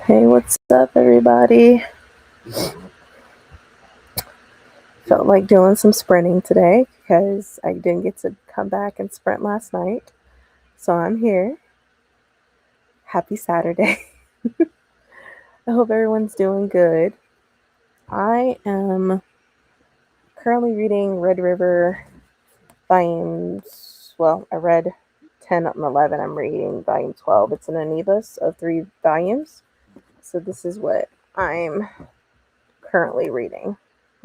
Hey, what's up, everybody? Felt like doing some sprinting today because I didn't get to come back and sprint last night. So I'm here. Happy Saturday. I hope everyone's doing good. I am currently reading Red River volumes. Well, I read 10 and 11. I'm reading volume 12. It's an omnibus of 3 volumes. So this is what I'm currently reading.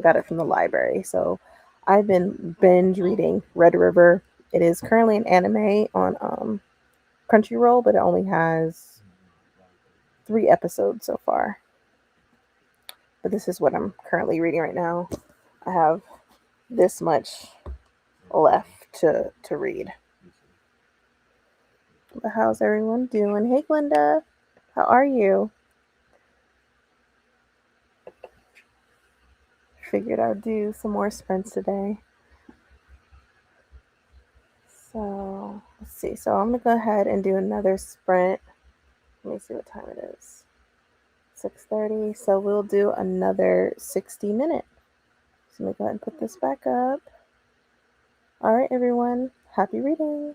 Got it from the library. So I've been binge reading Red River. It is currently an anime on Crunchyroll, but it only has 3 episodes so far. But this is what I'm currently reading right now. I have this much left to read. But how's everyone doing? Hey, Glenda. How are you? Figured I'd do some more sprints today. So let's see. So I'm gonna go ahead and do another sprint. Let me see what time it is. 6:30. So we'll do another 60-minute. So let me go ahead and put this back up. All right, everyone. Happy reading.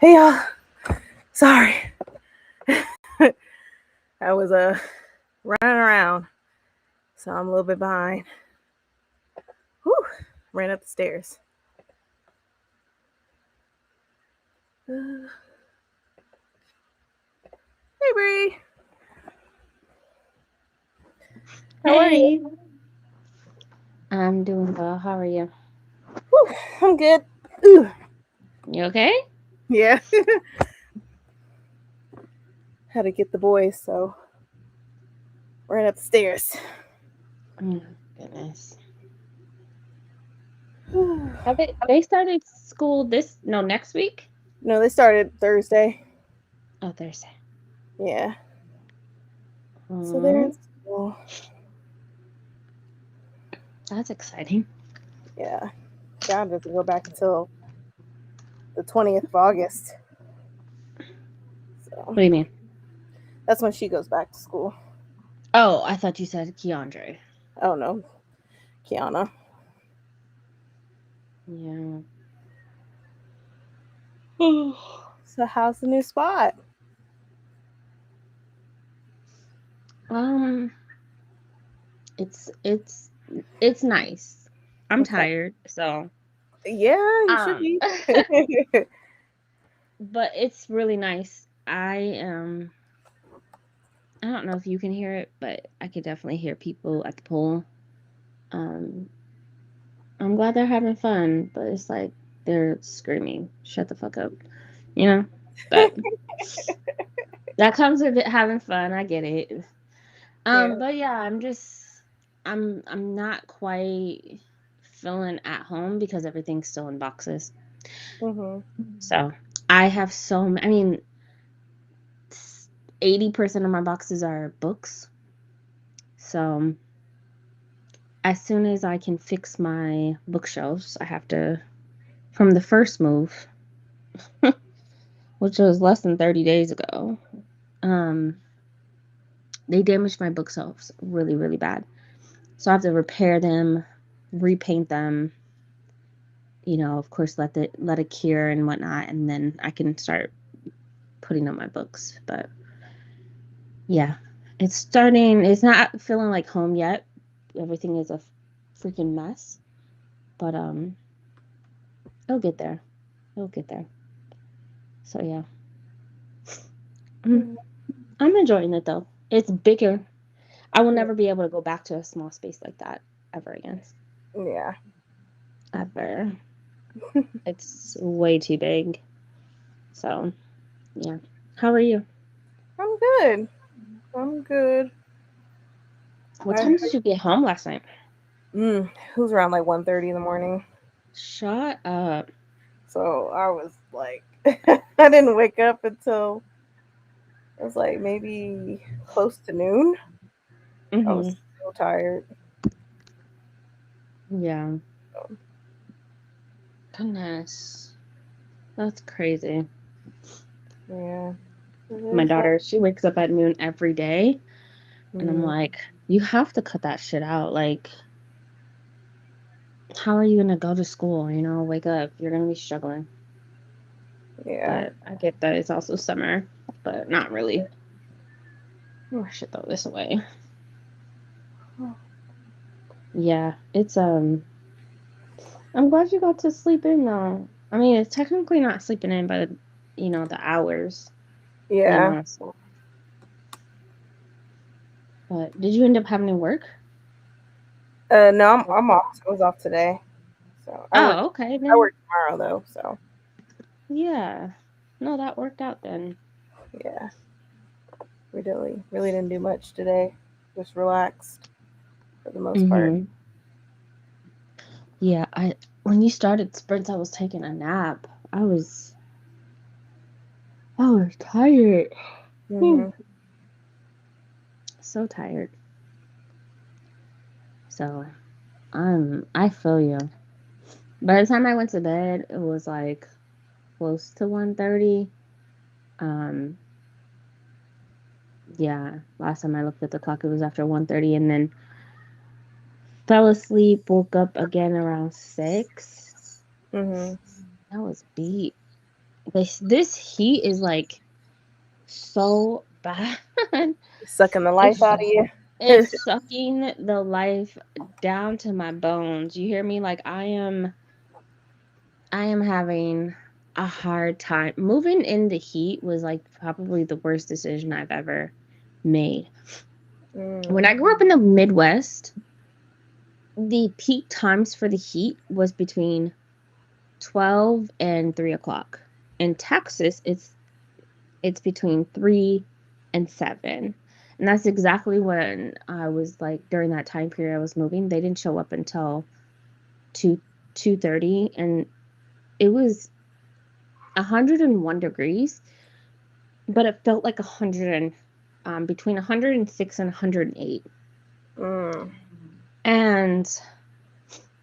Hey y'all. Sorry. I was running around. So I'm a little bit behind. Whew. Ran up the stairs. Hey Bree. How are you? Hey, I'm doing well. How are you? Whew. I'm good. Ooh. You okay? Yeah. Had to get the boys, so ran up the stairs. Oh, goodness. Have they started school no, next week? No, they started Thursday. Oh, Thursday. Yeah. So they're in Oh, school. that's exciting. Yeah. John doesn't go back until the 20th of August. So What do you mean? that's when she goes back to school. Oh, I thought you said Keandre. Oh no, Kiana. Yeah. So how's the new spot? Um, it's it's nice. I'm Okay. tired, so Yeah, you should um, be. but it's really nice. I don't know if you can hear it, but I could definitely hear people at the pool. Um, I'm glad they're having fun, but it's like they're screaming, "Shut the fuck up," you know. But that comes with it having fun. I get it. Yeah. But yeah, I'm not quite feeling at home because everything's still in boxes. Mhm. So I have I mean, 80% of my boxes are books. So as soon as I can fix my bookshelves, I have to from the first move, which was less than 30 days ago. Um, they damaged my bookshelves really, really bad. So I have to repair them, repaint them, of course let it cure and whatnot, and then I can start putting up my books. But yeah, it's not feeling like home yet. Everything is a freaking mess. But it'll get there. It'll get there. So yeah. Mm, Mhm. I'm enjoying it though. It's bigger. I will Yeah. never be able to go back to a small space like that ever again. Yeah. Ever. It's way too big. So, yeah. How are you? I'm good. I'm good. What I time did you get home last night? it was around like 1:30 in the morning. Shut up. So I was like I didn't wake up until it was like maybe close to noon. I was Mhm. so tired. Yeah. So, Goodness. That's crazy. yeah. It My is daughter, she wakes up at noon every day, and I'm mm, like, you have to cut that shit out. Like, how are you gonna go to school? Wake up. You're gonna be struggling. yeah. But I get that it's also summer, but not really. Oh, I should throw this away. Yeah, I'm glad you got to sleep in though. I mean, it's technically not sleeping in by the hours, Yeah. so, but did you end up having to work? No, I'm off. I was off today. So Oh, okay I then. work tomorrow though, so Yeah. No, that worked out then. yeah. We really didn't do much today. Just relaxed for the most part. Mhm. Yeah, I when you started sprints, I was taking a nap. I was tired. Whew. Hmm. So tired. So, I feel you. By the time I went to bed, it was like close to 1:30. Um, yeah, last time I looked at the clock, it was after 1:30, and then fell asleep, woke up again around 6. Hmm. I was beat. This heat is like so bad. Sucking the life It's out of you. it's sucking the life down to my bones. You hear me? Like I am having a hard time. Moving in the heat was like probably the worst decision I've ever made. When Mm, I grew up in the Midwest, the peak times for the heat was between 12 and 3 o'clock. In Texas, it's between 3 and 7. And that's exactly when I was like during that time period I was moving. They didn't show up until 2 2:30, and it was 101 degrees, but it felt like 100 and between 106 and 108. mm, And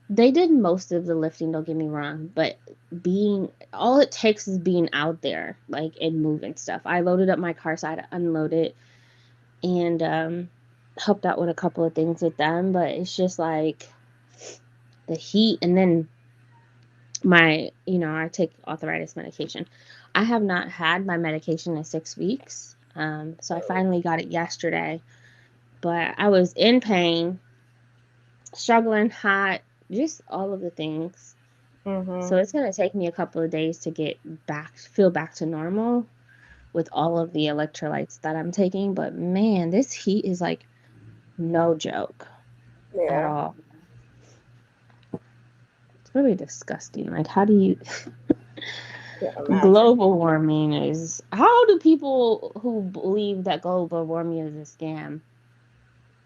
they did most of the lifting, don't get me wrong, but being all it takes is being out there, like, and moving stuff. I loaded up my car, so I had to unload it, and helped out with a couple of things with them, but it's just like the heat. And then I take arthritis medication. I have not had my medication in 6 weeks. So I finally got it yesterday, but I was in pain, struggling, hot, just all of the things. mm-hmm. So it's gonna take me a couple of days to feel back to normal with all of the electrolytes that I'm taking. But man, this heat is like no joke at Yeah. all. It's really disgusting. Like, how do you Can't imagine. global warming is how do people who believe that global warming is a scam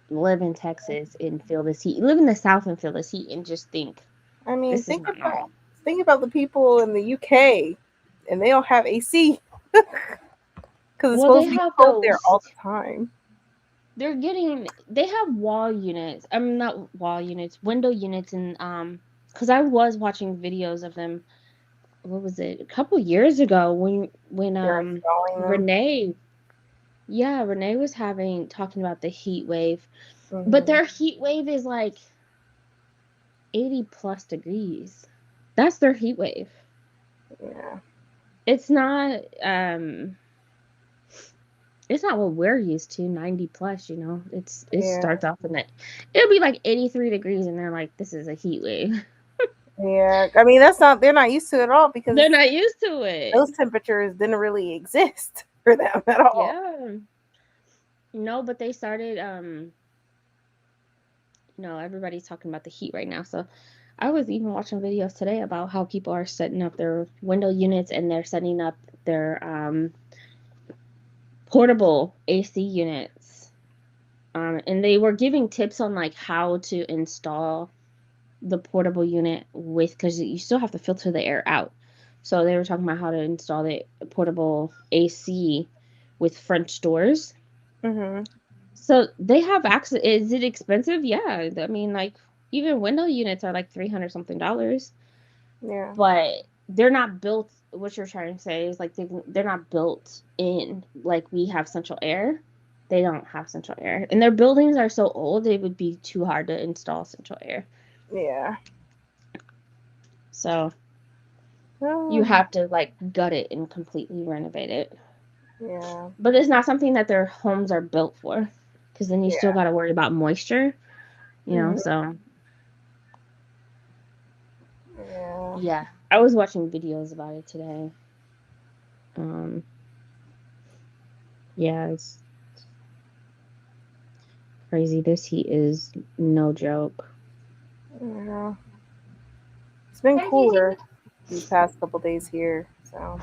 live in Texas and feel this heat, live in the South and feel this heat and just think I mean, this is not normal? think about the people in the UK, and they don't have AC because it's Well, they supposed to be have cold there those. all the time. They have wall units. I mean, not wall units, window units, and because I was watching videos of them. What was it? A couple years ago when They're installing them. Renee, yeah, Renee was having talking about the heat wave, but Hmm. their heat wave is like 80 plus degrees. That's their heat wave. Yeah. It's not it's not what we're used to, 90 plus, it Yeah. starts off in that it'll be like 83 degrees and they're like, this is a heat wave. Yeah. I mean, that's not, they're not used to it at all because They're not used to it. those temperatures didn't really exist for them at all. Yeah. No, but they started everybody's talking about the heat right now. So I was even watching videos today about how people are setting up their window units and they're setting up their portable AC units. And they were giving tips on like how to install the portable unit because you still have to filter the air out. So they were talking about how to install the portable AC with French doors. Hmm. So they have access. Is it expensive? Yeah. I mean, like, even window units are like 300 something dollars, Yeah. but they're not built. What you're trying to say is like they're not built in like we have central air. They don't have central air, and their buildings are so old it would be too hard to install central air. Yeah. So you Oh, have to like gut it and completely renovate it. yeah. But it's not something that their homes are built for, because then you still Yeah. got to worry about moisture. Hmm. So Yeah. yeah, I was watching videos about it today. Um, yeah, it's crazy. This heat is no joke. Yeah. It's been cooler these past couple days here, so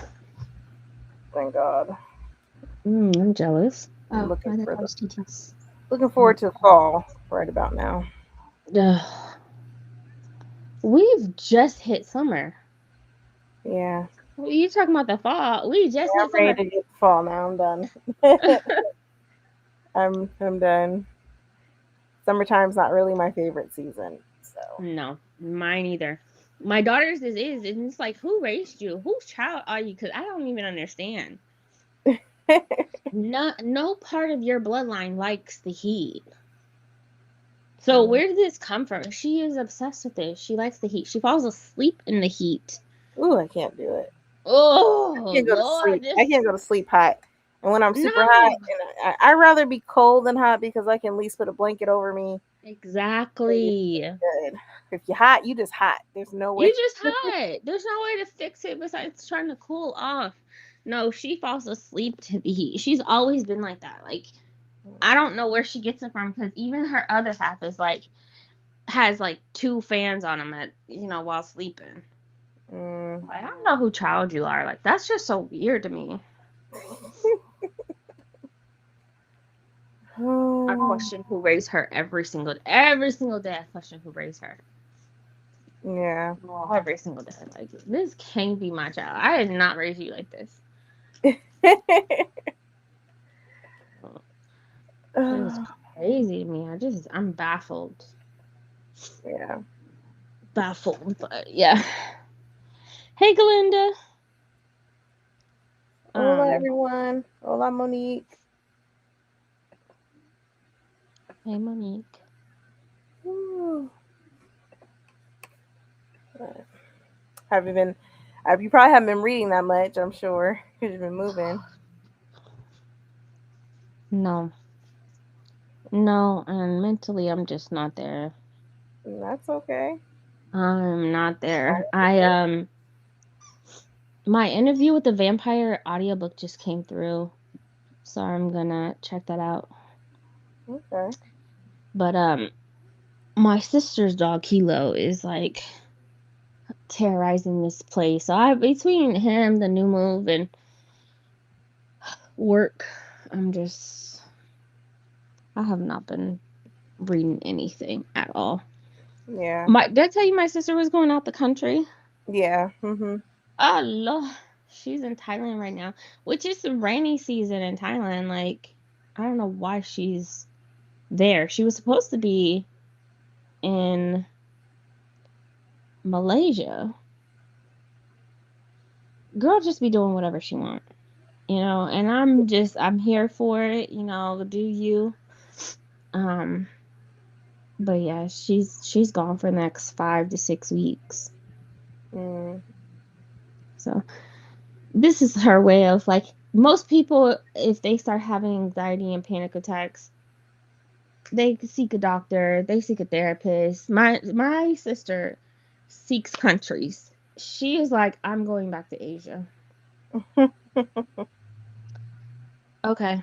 thank God. I'm jealous. I'm Oh, looking I thought for that the was TT's. looking forward to fall right about now. Ugh. We've just hit summer. Yeah. You talking about the fall? We just I'm hit ready summer. to get to fall now. I'm done. I'm done. Summertime's not really my favorite season, so No, mine either. My daughter's and it's like, who raised you? Whose child are you? Because I don't even understand. No part of your bloodline likes the heat. So where did this come from? She is obsessed with this. She likes the heat. She falls asleep in the heat. ooh, I can't do it. Oh Can't go to sleep. Lord, I can't go to sleep hot. And when I'm super hot, no. and I'd rather be cold than hot because I can at least put a blanket over me. Exactly. Good. If you're hot, you just hot. There's no You way. just hot. There's no way to fix it besides trying to cool off. No, she falls asleep to the heat. She's always been like that. Like, I don't know where she gets it from because even her other half is like has like two fans on them at while sleeping. Mm. Like, I don't know who child you are. Like, that's just so weird to me. I question who raised her every single day. I question who raised her. Yeah. Every single day. Like, this can't be my child. I did not raise you like this. It is crazy to me. I'm baffled. Yeah. Baffled, but yeah. Hey, Galinda. Hola, Um, everyone. Hola, Monique. hey, Monique. Ooh. Have you been? You probably haven't been reading that much, I'm sure, because you've been moving. No, no, and mentally, I'm just not there. That's okay. I'm not there. My interview with the vampire audiobook just came through, so I'm gonna check that out. Okay. But my sister's dog Kilo is like terrorizing this place. So between him, the new move, and work, I'm just I have not been reading anything at all. Yeah. Did I tell you my sister was going out the country? Yeah. Mhm. Oh Lord, she's in Thailand right now, which is the rainy season in Thailand. Like, I don't know why she's there. She was supposed to be in Malaysia. Girl just be doing whatever she want, and I'm here for it, do you. Um, but yeah, she's gone for the next 5 to 6 weeks. Mm. So this is her way of like most people, if they start having anxiety and panic attacks, they seek a doctor, they seek a therapist. My sister seeks countries. She is like, I'm going back to Asia. Okay.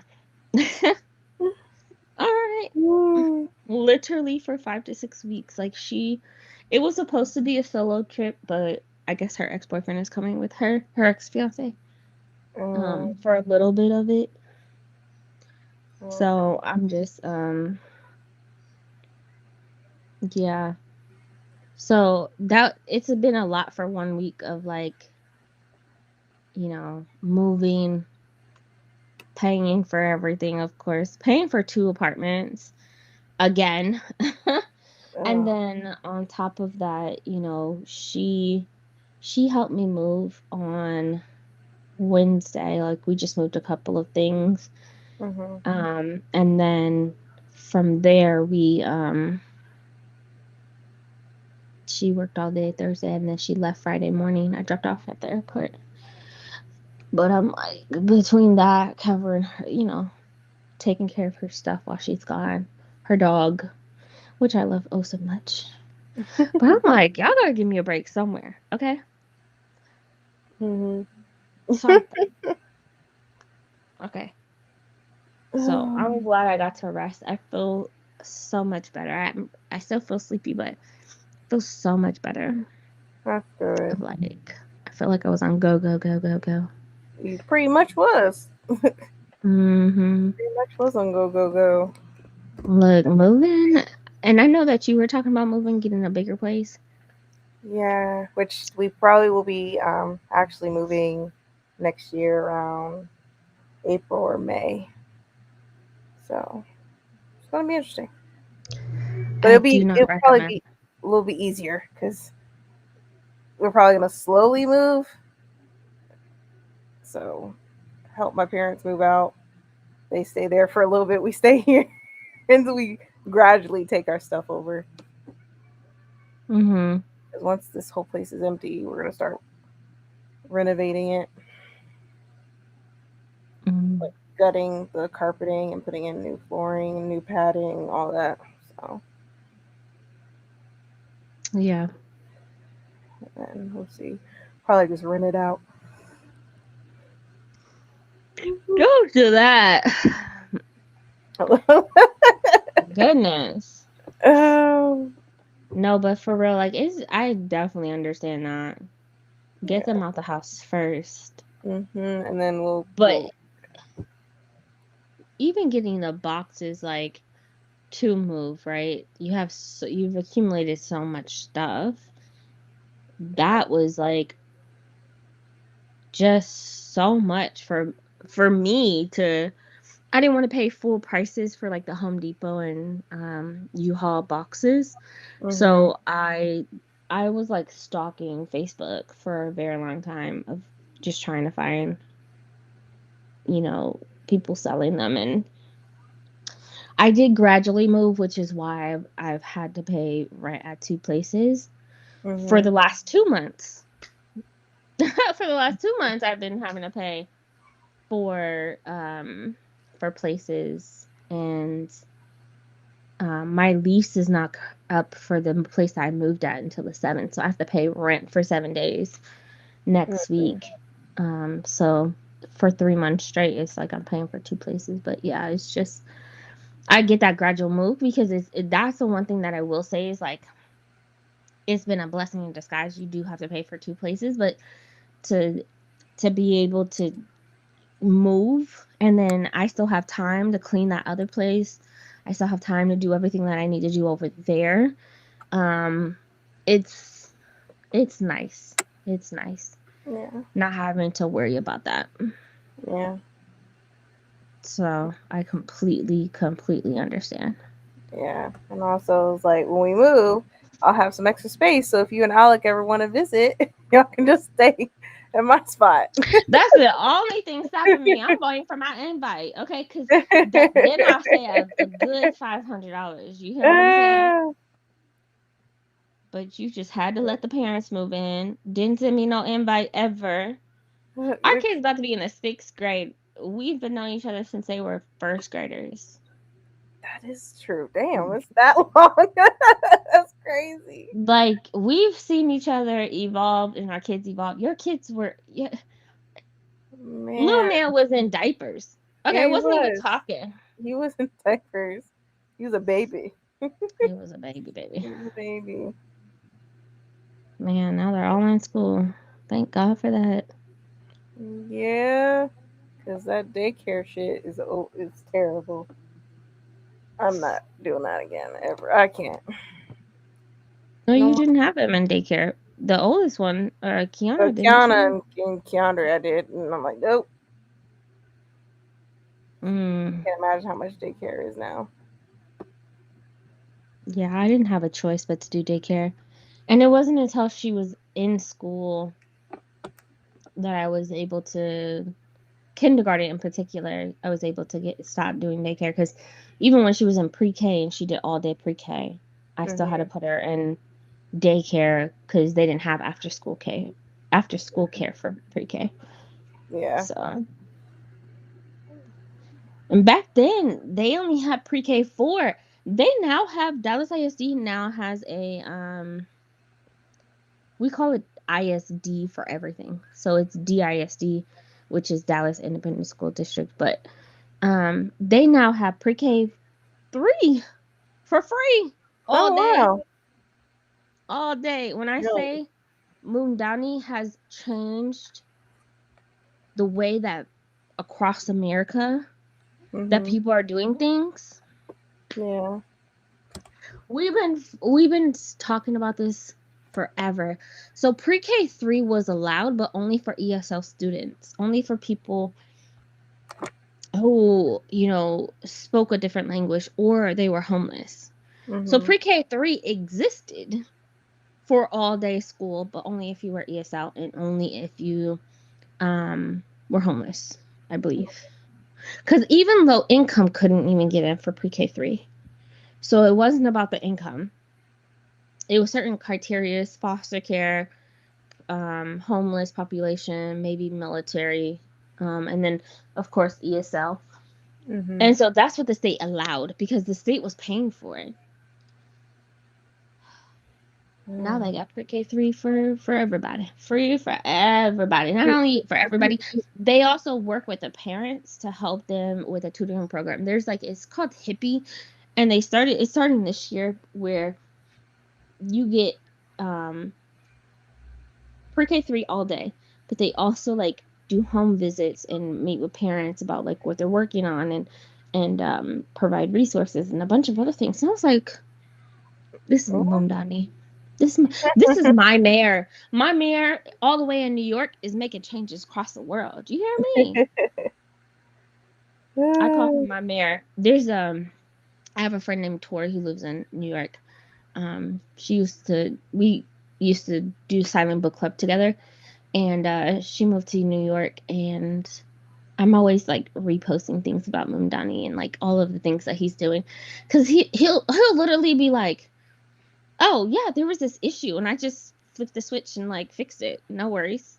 All right. Mm. Literally for 5 to 6 weeks. Like it was supposed to be a solo trip, but I guess her ex-boyfriend is coming with her ex-fiance, Mm. for a little bit of it. Okay. So I'm just yeah. So that it's been a lot for 1 week of like, moving, paying for everything, of course, paying for two apartments again. And Oh. then on top of that, she helped me move on Wednesday. Like, we just moved a couple of things. Mhm. And then from there she worked all day Thursday, and then she left Friday morning. I dropped off at the airport. But I'm like, between that, covering her, taking care of her stuff while she's gone, her dog, which I love oh so much. But I'm like, y'all gotta give me a break somewhere, okay? Mhm. Something. Okay. So I'm glad I got to rest. I feel so much better. I still feel sleepy, but I feel so much better. That's good. Of like, I feel like I was on go, go, go, go, go. You pretty much was. Mm-hmm. Pretty much was on go go go. Look, moving. And I know that you were talking about moving, getting a bigger place. Yeah, which we probably will be actually moving next year around April or May. So it's gonna be interesting. But I do not it'll probably recommend. be a little bit easier because we're probably gonna slowly move. So help my parents move out. They stay there for a little bit. We stay here, and we gradually take our stuff over. Mm-hmm. Because once this whole place is empty, we're gonna start renovating it, Mm, like gutting the carpeting and putting in new flooring, new padding, all that. So, yeah. and we'll see. Probably just rent it out. Don't do that. Goodness. um, No, but for real, like I definitely understand that. Get yeah. them out the house first. And then But we'll even getting the boxes like to move, right? You've accumulated so much stuff. That was like just so much for me to I didn't want to pay full prices for like the Home Depot and U-Haul boxes. hmm So I was like stalking Facebook for a very long time of just trying to find, people selling them, and I did gradually move, which is why I've had to pay rent at two places for hmm the last 2 months. For the last 2 months I've been having to pay for for places, and my lease is not up for the place I moved at until the 7th, so I have to pay rent for 7 days next week. So for 3 months straight, it's like I'm paying for two places. But yeah, it's just I get that gradual move because that's the one thing that I will say is like it's been a blessing in disguise. You do have to pay for two places, but to to be able to move and then I still have time to clean that other place. I still have time to do everything that I need to do over there. Um, it's it's nice. It's nice Yeah. not having to worry about that. Yeah. So I completely understand. Yeah. And also, it's like when we move, I'll have some extra space. So if you and Alec ever want to visit, y'all can just stay at my spot. That's the only thing stopping me. I'm waiting for my invite, okay? Because then I'll say a good $500. You hear what I'm saying? But you just had to let the parents move in. Didn't send me no invite ever. Our Which kid's about to be in the 6th grade. We've been knowing each other since they were first graders. that is true. Damn, it's that long. That's crazy. Like we've seen each other evolve and our kids evolve. Your kids were yeah, little Man. man was in diapers. Yeah, Okay, he wasn't even was. talking. He was in diapers. He was a baby. He was a baby baby. He was a baby. Man, now they're all in school. Thank God for that. Yeah, because that daycare shit is terrible. I'm not doing that again ever. I can't. No, No you more. didn't have him in daycare. The oldest one, Kiana, didn't Kiana you? and Keandre, I did, and I'm like, nope. Mm, Can't imagine how much daycare is now. yeah, I didn't have a choice but to do daycare. And it wasn't until she was in school that I was able to kindergarten in particular, I was able to get stop doing daycare because even when she was in pre-K and she did all day pre-K, I still had to hmm put her in daycare because they didn't have after school care for pre-K. Yeah. So, and back then they only had pre-K 4. They now have Dallas ISD now has a we call it ISD for everything. So it's DISD, which is Dallas Independent School District, but they now have pre-K 3 for free all Oh day. wow. All day. When I Really? say Moondani has changed the way that across America that Mhm. people are doing things, Yeah. we've been talking about this forever. So pre-K 3 was allowed, but only for ESL students, only for people who, spoke a different language or they were homeless. So Mhm. pre-K 3 existed for all day school, but only if you were ESL and only if you were homeless, I believe. Because even low income couldn't even get in for pre-K 3. So it wasn't about the income. It was certain criteria, foster care, homeless population, maybe military, and then of course ESL. Mm-hmm. And so that's what the state allowed because the state was paying for it. Now they got pre-K 3 for everybody, free for everybody. Not only for everybody, they also work with the parents to help them with a tutoring program. There's like it's called Hippie, and it's starting this year where you get um pre-K 3 all day, but they also like do home visits and meet with parents about like what they're working on and provide resources and a bunch of other things. And I was like, this is Mumdani. This is my mayor. My mayor all the way in New York is making changes across the world. You hear me? I call him my mayor. I have a friend named Tori who lives in New York. We used to do silent book club together, and she moved to New York, and I'm always like reposting things about Mumdani and like all of the things that he's doing, because he'll literally be like, oh yeah, there was this issue, and I just flipped the switch and like fixed it. No worries.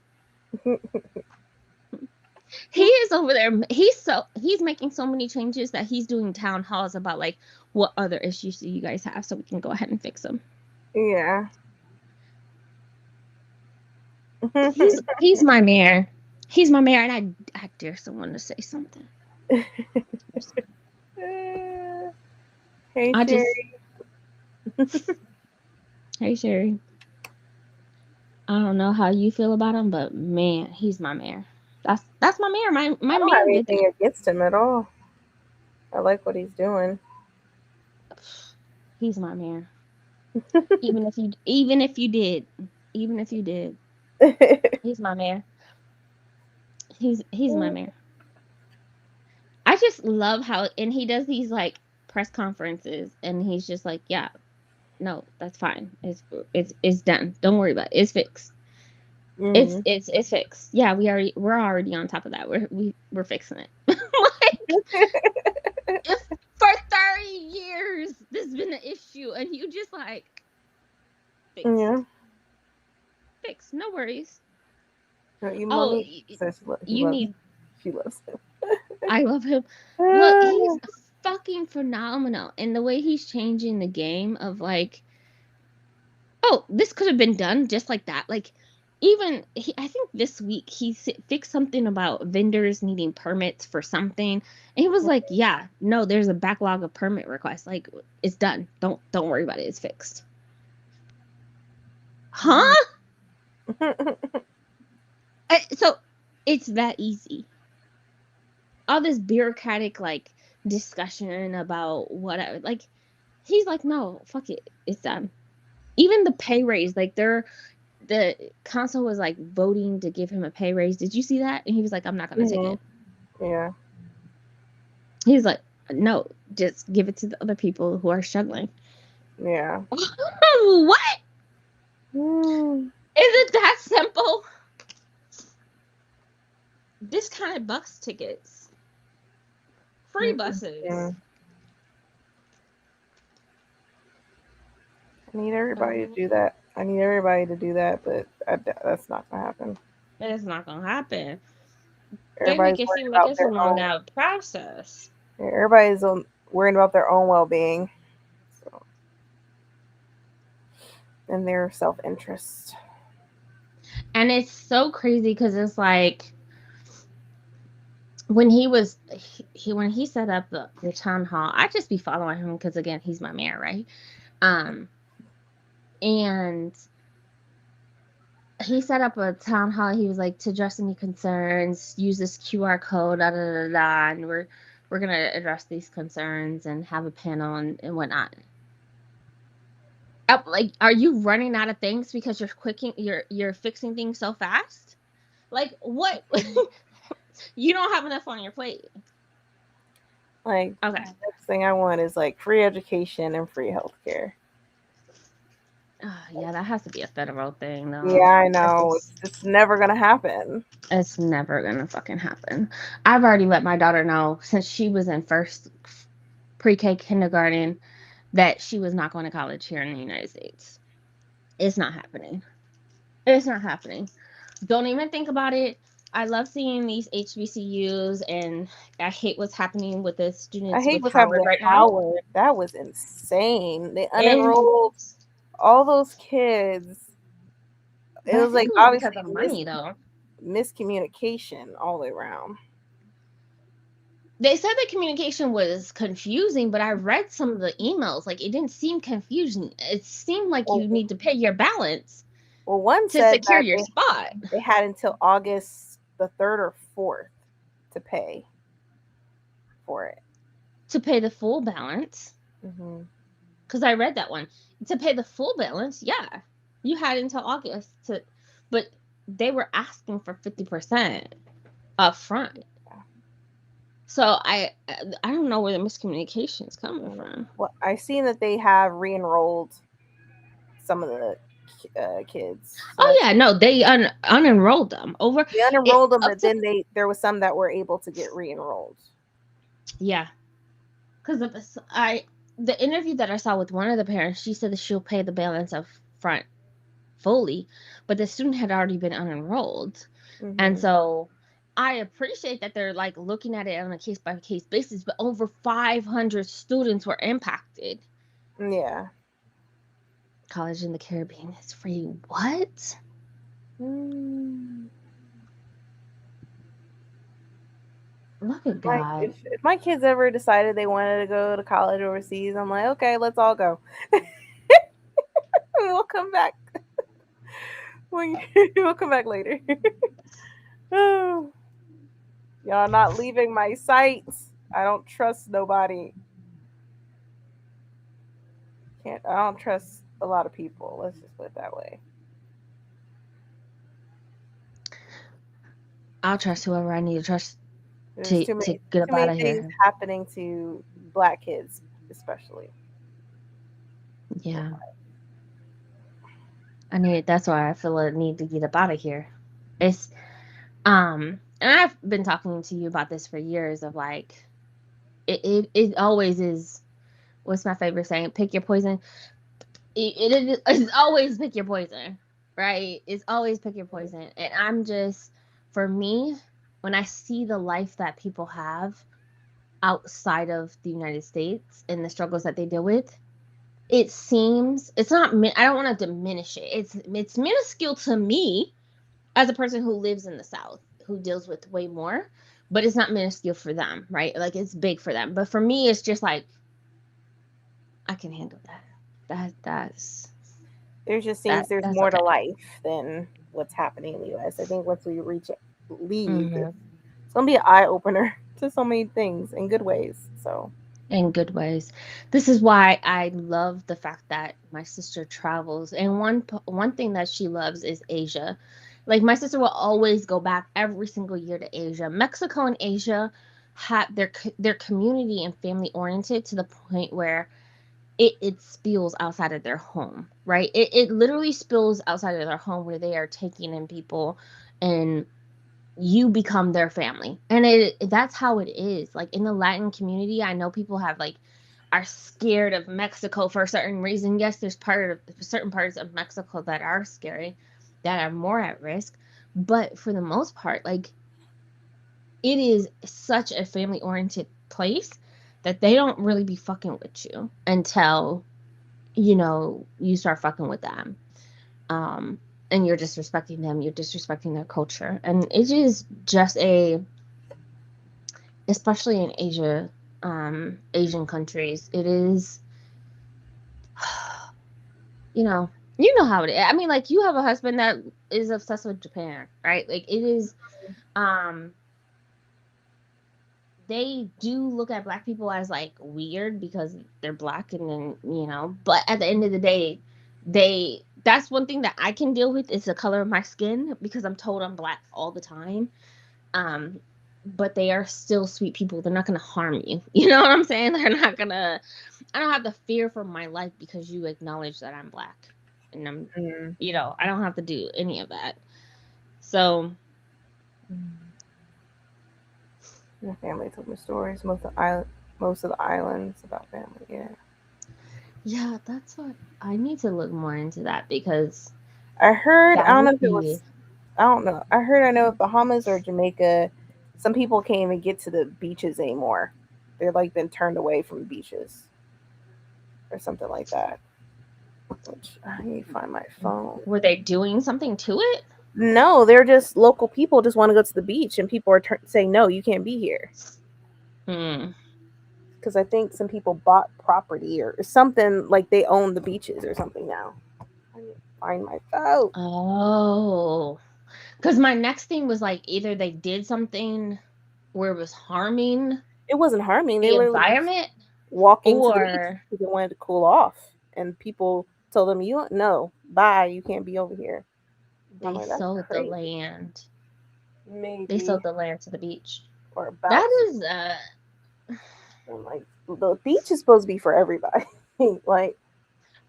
He is over there. He's making so many changes that he's doing town halls about like what other issues do you guys have so we can go ahead and fix them. Yeah. He's my mayor. He's my mayor, and I dare someone to say something. Hey, I just Sherry. Hey Sherry. I don't know how you feel about him, but man, he's my mayor. That's my mayor. My I don't have mayor did that. anything against him at all. I like what he's doing. He's my mayor. Even if you did, he's my mayor. He's my mayor. I just love how and he does these like press conferences and he's just like, yeah, no, that's fine. It's done. Don't worry about it. It's fixed. It's Mm. it's it's fixed. Yeah, we're already on top of that. We're fixing it. Like if for 30 years this has been an issue and you just like Yeah. fixed. Fixed. No worries. No, you Oh, mommy says he you loves. need She loves him. I love him. Look, he's fucking phenomenal. And the way he's changing the game of like, oh, this could have been done just like that. Like, I think this week fixed something about vendors needing permits for something. And he was like, yeah, no, there's a backlog of permit requests. Like, it's done. Don't worry about it. It's fixed. Huh? So it's that easy. All this bureaucratic like discussion about whatever. Like, he's like, no, fuck it. It's done. Even the pay raise, like the council was like voting to give him a pay raise. Did you see that? And he was like, I'm not gonna take Mhm. it. Yeah. He's like, no, just give it to the other people who are struggling. Yeah. What? Mm. Is it that simple? Discounted bus tickets, free buses. Mm. I need everybody to Um, do that. I need everybody to do that, but that's not gonna happen. it's not gonna happen. They make Everybody's it worried seem like about it's a their long own. out process. Everybody's worried about their own well-being, so, and their self-interest. And it's so crazy because it's like when when he set up the town hall, I just be following him because again he's my mayor, right? Um, and he set up a town hall. He was like to address any concerns, use this QR code, da da da da, and we're gonna address these concerns and have a panel and whatnot. Like, are you running out of things because you're fixing things so fast? Like, what? You don't have enough on your plate. Like, Okay. the next thing I want is like free education and free healthcare. Yeah, that has to be a federal thing, Yeah, though. I know. It's never gonna happen. It's never gonna fucking happen. I've already let my daughter know since she was in first pre-K kindergarten that she was not going to college here in the United States. It's not happening. It's not happening. Don't even think about it. I love seeing these HBCUs, and I hate what's happening with the I students hate with what's happening Howard with right now. Howard. That was insane. They And unenrolled all those kids. It but I was think like it was obviously because of money, though. miscommunication all the way around. They said the communication was confusing, but I read some of the emails. Like, it didn't seem confusing. It seemed like Well, you need to pay your balance one to said secure that your spot, they had until August the 3rd or 4th to pay for it. to pay the full balance. Hmm. Because I read that one. To pay the full balance, yeah, you had until August to, but they were asking for 50% up front. So I don't know where the miscommunication is coming from. Well, I've seen that they have re-enrolled some of the kids, so Oh that's yeah, no, they unenrolled them over they it unenrolled them, up but to then there was some that were able to get re-enrolled. yeah. Because I the interview that I saw with one of the parents, she said that she'll pay the balance up front fully, but the student had already been unenrolled, and Hmm. so I appreciate that they're like looking at it on a case by case basis. But over 500 students were impacted. Yeah. College in the Caribbean is free. What? Mm. Look at My God. if my kids ever decided they wanted to go to college overseas, I'm like, okay, let's all go. We'll come back. We'll come back later. Oh, y'all not leaving my sights. I don't trust nobody. Can't. I don't trust a lot of people. Let's just put it that way. I'll trust whoever I need to trust There's to get too up out many of things here. happening to black kids, especially. Yeah, I need. That's why I feel a need to get up out of here. It's and I've been talking to you about this for years. Of like, it always is. What's my favorite saying? Pick your poison. It's always pick your poison, right? It's always pick your poison. And I'm just, for me, when I see the life that people have outside of the United States and the struggles that they deal with, it seems it's not. I don't want to diminish it. It's minuscule to me as a person who lives in the South, who deals with way more, but it's not minuscule for them, right? Like it's big for them. But for me, it's just like I can handle that. There just seems there's That's more to okay. life than what's happening in the U.S. I think once we leave, Hmm. it's gonna be an eye opener to so many things in good ways. So In good ways. This is why I love the fact that my sister travels, and one thing that she loves is Asia. Like my sister will always go back every single year to Asia. Mexico and Asia had their community and family oriented to the point where it spills outside of their home, right? It literally spills outside of their home where they are taking in people and you become their family. And that's how it is. Like in the Latin community, I know people have like are scared of Mexico for a certain reason. Yes, there's certain parts of Mexico that are scary, that are more at risk, but for the most part, like it is such a family oriented place that they don't really be fucking with you until you start fucking with them. Um, and you're disrespecting them, you're disrespecting their culture. And it is just especially in Asia, Asian countries, it is, you know, you know how it is. I mean, like you have a husband that is obsessed with Japan, right? Like it is, um, they do look at black people as like weird because they're black and then but at the end of the day that's one thing that I can deal with is the color of my skin because I'm told I'm black all the time. um but they are still sweet people. They're not going to harm you. You know what I'm saying? They're not going to. I don't have to fear for my life because you acknowledge that I'm black, and I'm mm, I don't have to do any of that. So my family told me stories. Most of the islands about family. Yeah. yeah, that's what I need to look more into that because I heard, I That don't know would if it be. was, I don't know. I know if Bahamas or Jamaica, some people can't even get to the beaches anymore. They're like been turned away from beaches or something like that. Which I need to find my phone. Were they doing something to it? No, they're just local people just want to go to the beach, and people are saying no, you can't be here Hmm. because I think some people bought property or something like they own the beaches or something now. I need to find my phone. Oh, because my next thing was like either they did something where it was harming It wasn't harming. They the literally just environment, walking to the beach or because they wanted to cool off, and people told them, "You no, bye, you can't be over here." I'm they like, that's sold the crazy. land. They Maybe sold the land to the beach. or about That to. is I'm like, the beach is supposed to be for everybody. Like,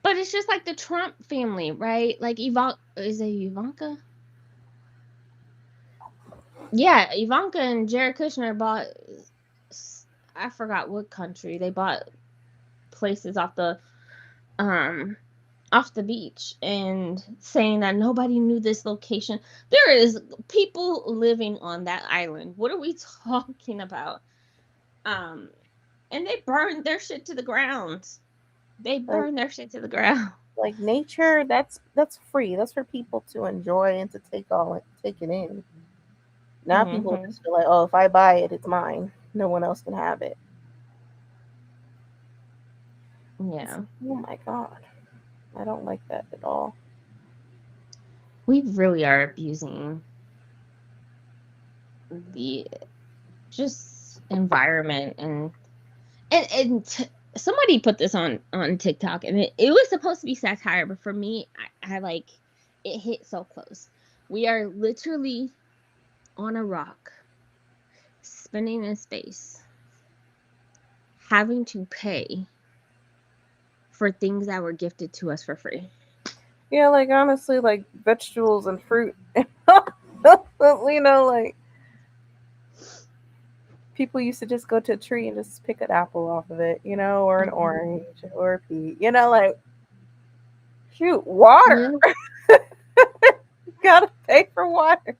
but it's just like the Trump family, right? Like Ivanka, is it Ivanka? Yeah, Ivanka and Jared Kushner bought I forgot what country. They bought places um off the beach and saying that nobody knew this location. There is people living on that island. What are we talking about? Um and they burned their shit to the ground. They like burned their shit to the ground. like nature, that's free. That's for people to enjoy and to take it in. Now people Hmm. just feel like, oh, if I buy it, it's mine. No one else can have it. It's, Yeah. oh my god, I don't like that at all. We really are abusing the just environment and somebody put this on TikTok and it was supposed to be satire, but for me, I like it hit so close. We are literally on a rock, spinning in space, having to pay for things that were gifted to us for free. Yeah, like honestly, like vegetables and fruit. Like people used to just go to a tree and just pick an apple off of it, or an Mhm. orange or a pea. Like shoot, water. Yeah. Gotta pay for water.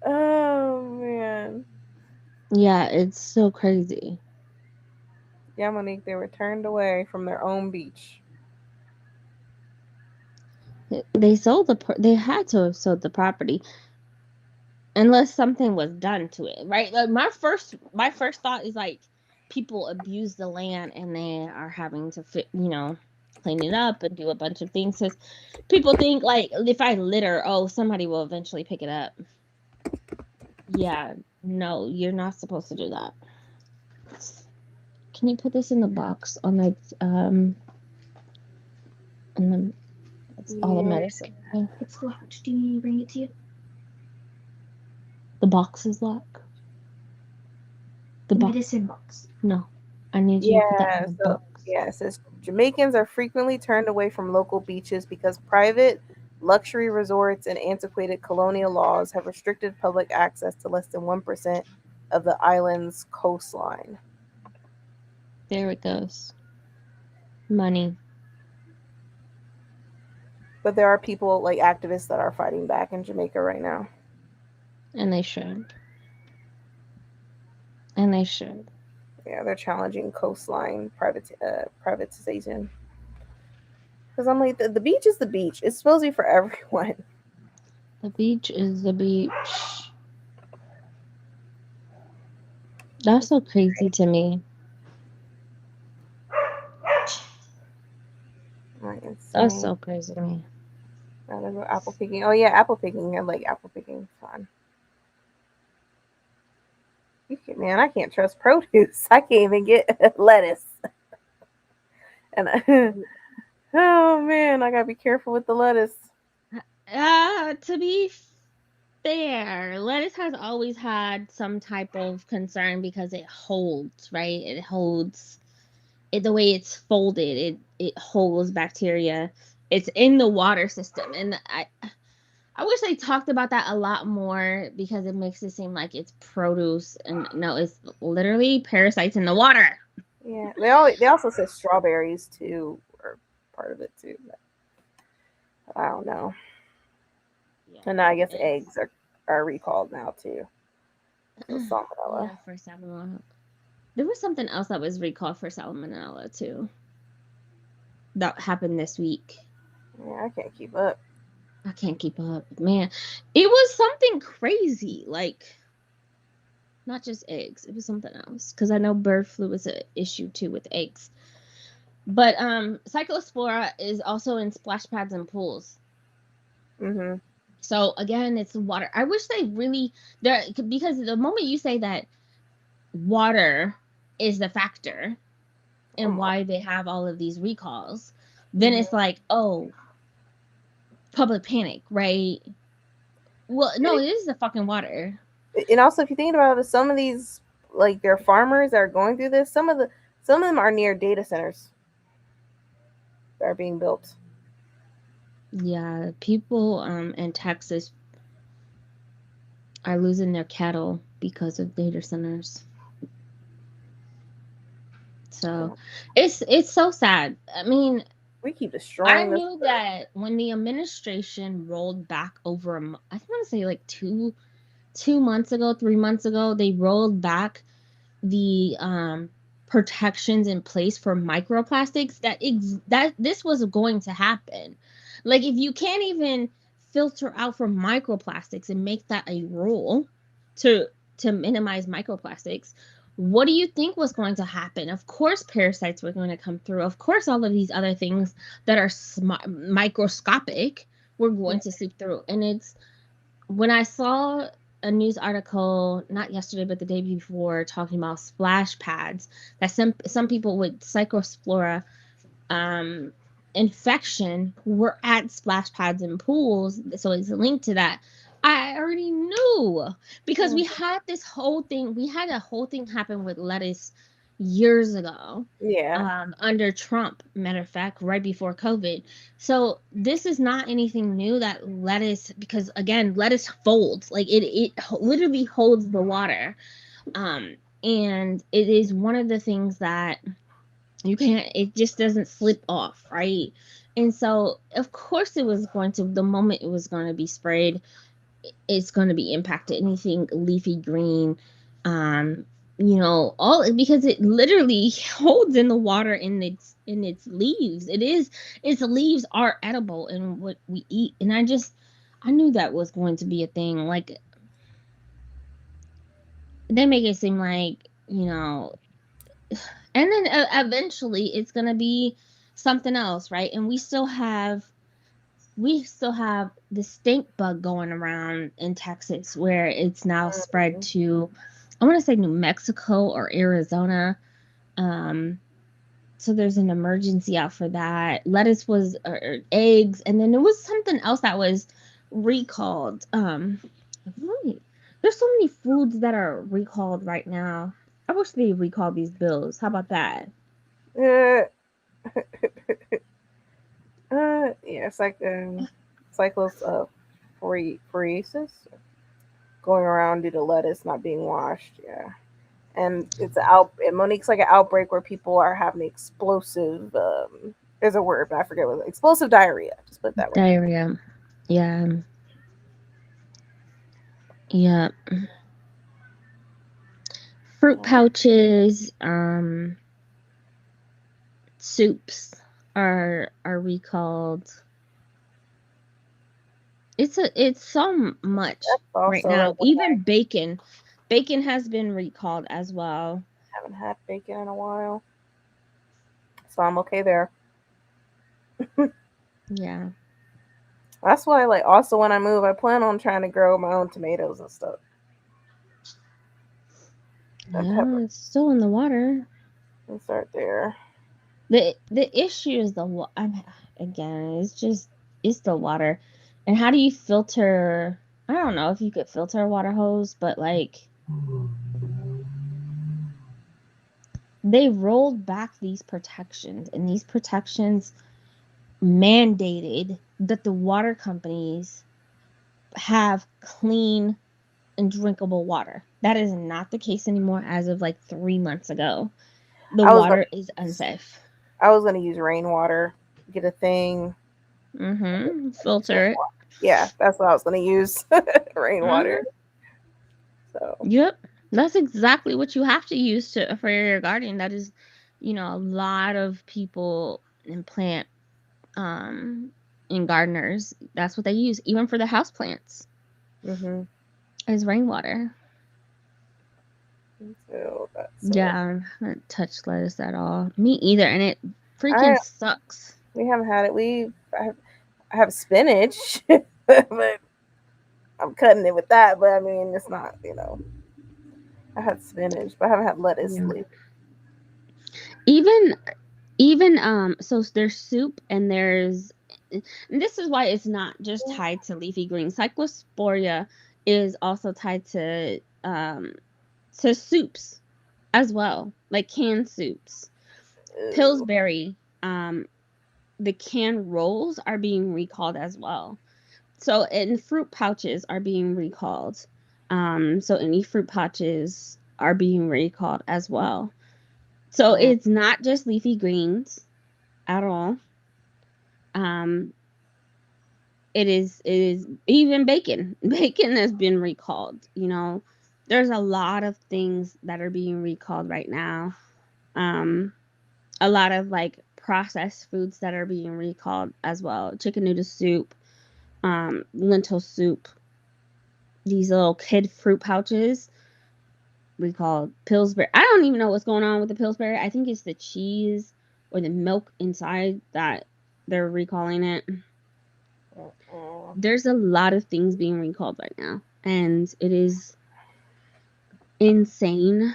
Oh man. Yeah, it's so crazy. Yeah, Monique, they were turned away from their own beach. They sold they had to have sold the property unless something was done to it, right? Like my first thought is like people abuse the land and they are having to clean it up and do a bunch of things because people think like if I litter, oh, somebody will eventually pick it up. Yeah, no, you're not supposed to do that. Can you put this in the box on and then it's all the Yeah. medicine? Okay. It's locked. Do you need me to bring it to you? The box is locked. The medicine box. No, I need you to put that in Yeah. the So box. yeah, it says Jamaicans are frequently turned away from local beaches because private luxury resorts and antiquated colonial laws have restricted public access to less than 1% of the island's coastline. There it goes. Money. But there are people like activists that are fighting back in Jamaica right now. And they should. And they should. Yeah, they're challenging coastline privatization. Because I'm like, the beach is the beach. It's supposed to be for everyone. The beach is the beach. That's It's so crazy to me. like That's insane. so crazy to me. Rather go apple picking. Oh yeah, apple picking. I like apple picking. Fun. Man, I can't trust produce. I can't even get lettuce. And oh man, I gotta be careful with the lettuce. To be fair, lettuce has always had some type of concern because it holds, right? It holds it the way it's folded, it holds bacteria. It's in the water system. And I wish they talked about that a lot more because it makes it seem like it's produce and no, it's literally parasites in the water. Yeah, they also said strawberries too, or part of it too. I don't know. Yeah, And now I guess it's eggs are recalled now too. So salmonella. yeah, for salmonella. There was something else that was recalled for salmonella too. That happened this week. Yeah, I can't keep up. I can't keep up, man. It was something crazy, like not just eggs. It was something else because I know bird flu is an issue too with eggs. But cyclospora is also in splash pads and pools. Mhm. So again, it's water. I wish they really there because the moment you say that water is the factor and I'm. why they have all of these recalls, then Mhm. it's like, oh, public panic, right? Well, no, it is the fucking water. And also, if you think about it, some of these, like, they're farmers that are going through this. Some of them are near data centers that are being built. Yeah, people in Texas are losing their cattle because of data centers. So it's so sad. I mean, We keep I destroying this knew earth. that when the administration rolled back over I want to say like 2 months ago, 3 months ago, they rolled back the protections in place for microplastics that this was going to happen. Like if you can't even filter out for microplastics and make that a rule to minimize microplastics, what do you think was going to happen? Of course parasites were going to come through. Of course all of these other things that are microscopic were going to seep through. And it's when I saw a news article, not yesterday, but the day before, talking about splash pads, that some people with cyclospora um, infection were at splash pads and pools. So it's linked to that. I already knew because Mhm. we had a whole thing happen with lettuce years ago Yeah. under Trump, matter of fact, right before COVID. So this is not anything new that lettuce, because again, lettuce folds, like it literally holds the water. Um, and it is one of the things that you can't, it just doesn't slip off, right? And so of course it was going to, the moment it was going to be sprayed, it's going to be impacted. Anything leafy green, um all, because it literally holds in the water in its leaves. Its leaves are edible in what we eat. And I knew that was going to be a thing. Like they make it seem like, and then eventually it's going to be something else, right? And we still have the stink bug going around in Texas, where it's now spread Mhm. to, I want to say New Mexico or Arizona. Um, so there's an emergency out for that. Lettuce was, or eggs, and then there was something else that was recalled. Really, there's so many foods that are recalled right now. I wish they recall these bills. How about that? Uh, yeah, it's like cyclos phoresis going around due to lettuce not being washed. Yeah, and it's out. And Monique's like an outbreak where people are having explosive. There's a word, but I forget what explosive diarrhea. Just put it that way. Diarrhea. Yeah. Yeah. Fruit Yeah. pouches, soups are recalled. It's so much That's right also like now. when I Even bacon has been recalled as well. haven't had bacon in a while, so I'm okay there. Yeah. That's why, like, also when I move, I plan on trying to grow my own tomatoes and stuff and Yeah, pepper it's still in the water. and start there. The issue is again, it's the water. And how do you filter? I don't know if you could filter a water hose, but like they rolled back these protections, and these protections mandated that the water companies have clean and drinkable water. That is not the case anymore as of like 3 months ago. The I was gonna water is unsafe. I was gonna use rainwater, get a thing. It's Filter it. rainwater. Yeah, that's what I was gonna use. Rainwater. Mm-hmm. So. Yep. That's exactly what you have to use to for your garden. That is, a lot of people and plant and gardeners, that's what they use, even for the house plants, Mhm. is rainwater. So that's it. Yeah, I haven't touched lettuce at all. Me either, and it I freaking sucks. we haven't had it. I have spinach, but I'm cutting it with that. But I mean, it's not. I had spinach, but I haven't had lettuce Yeah. lately. Even so there's soup and there's and this is why it's not just tied to leafy greens. Cyclosporia is also tied to soups as well, like canned soups. Ew. Pillsbury, the canned rolls are being recalled as well. So and fruit pouches are being recalled. So any fruit pouches are being recalled as well. So Mm, it's not just leafy greens at all. Um, it is even bacon. Bacon has been recalled. There's a lot of things that are being recalled right now. Um, a lot of like processed foods that are being recalled as well. Chicken noodle soup, lentil soup, these little kid fruit pouches recalled. Pillsbury. I don't even know what's going on with the Pillsbury. I think it's the cheese or the milk inside that they're recalling it. mm-mm. There's a lot of things being recalled right now, and it is insane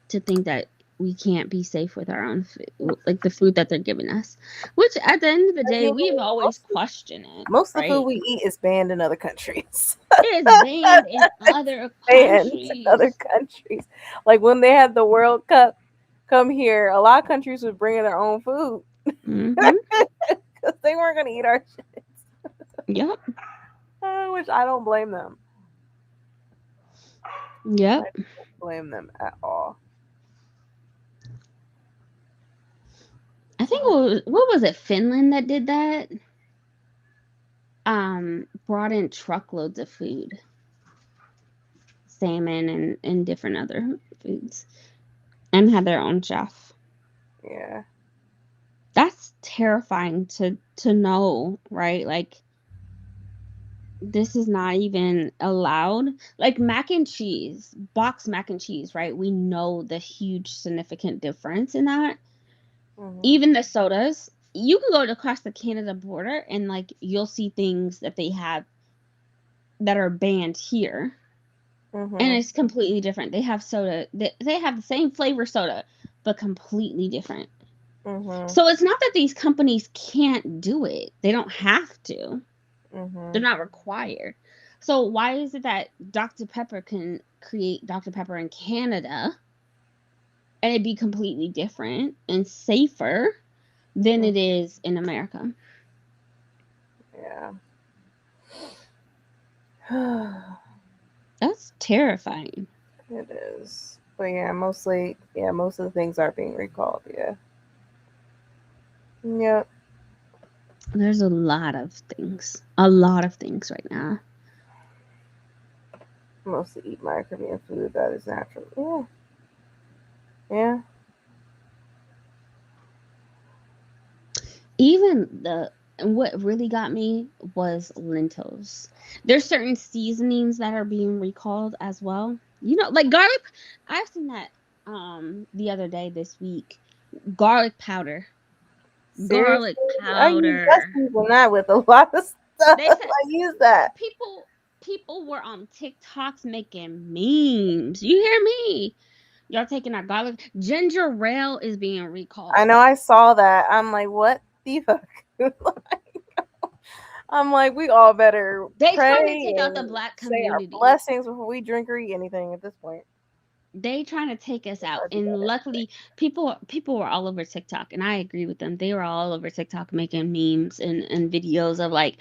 to think that we can't be safe with our own food, like the food that they're giving us. Which at the end of the I day, mean, we've always questioned it, most of the food right? we eat is banned in other countries. It is banned in other Banned in other countries. countries. Like when they had the World Cup come here, a lot of countries would bring in their own food Mm-hmm. because they weren't going to eat our shit, Yep. which I don't blame them. I Yep. don't blame them at all. I think what was it? Finland that did that. Brought in truckloads of food, salmon and different other foods, and had their own chef. Yeah. That's terrifying to know, right? Like this is not even allowed. Like mac and cheese, box mac and cheese, right? We know the huge significant difference in that. Mhm. Even the sodas, you can go across the Canada border and like you'll see things that they have that are banned here, and Mhm. it's completely different. They have soda, they have the same flavor soda, but completely different. Mhm. So it's not that these companies can't do it, they don't have to. They're Mhm. not required. So why is it that Dr. Pepper can create Dr. Pepper in Canada and it be completely different and safer than Mhm. it is in America? Yeah. That's terrifying. It is. But yeah, most of the things are being recalled. Yeah. Yep. There's a lot of things right now. Mostly eat my Caribbean food that is natural. Yeah. Yeah. Even the and what really got me was lentils. There's certain seasonings that are being recalled as well. Like garlic. I've seen that the other day this week. Garlic powder. Garlic Seriously, I powder. season that with a lot of stuff. They said I use that. people people were on TikToks making memes. You hear me? Y'all taking our garlic. Ginger ale is being I recalled. know I saw that. I'm like, what the fuck? I'm like, we all better They trying to pray take out the and black say our community. blessings before we drink or eat anything at this point. They trying to take us out, I do and that. luckily people were all over TikTok, and I agree with them. They were all over TikTok making memes and videos of like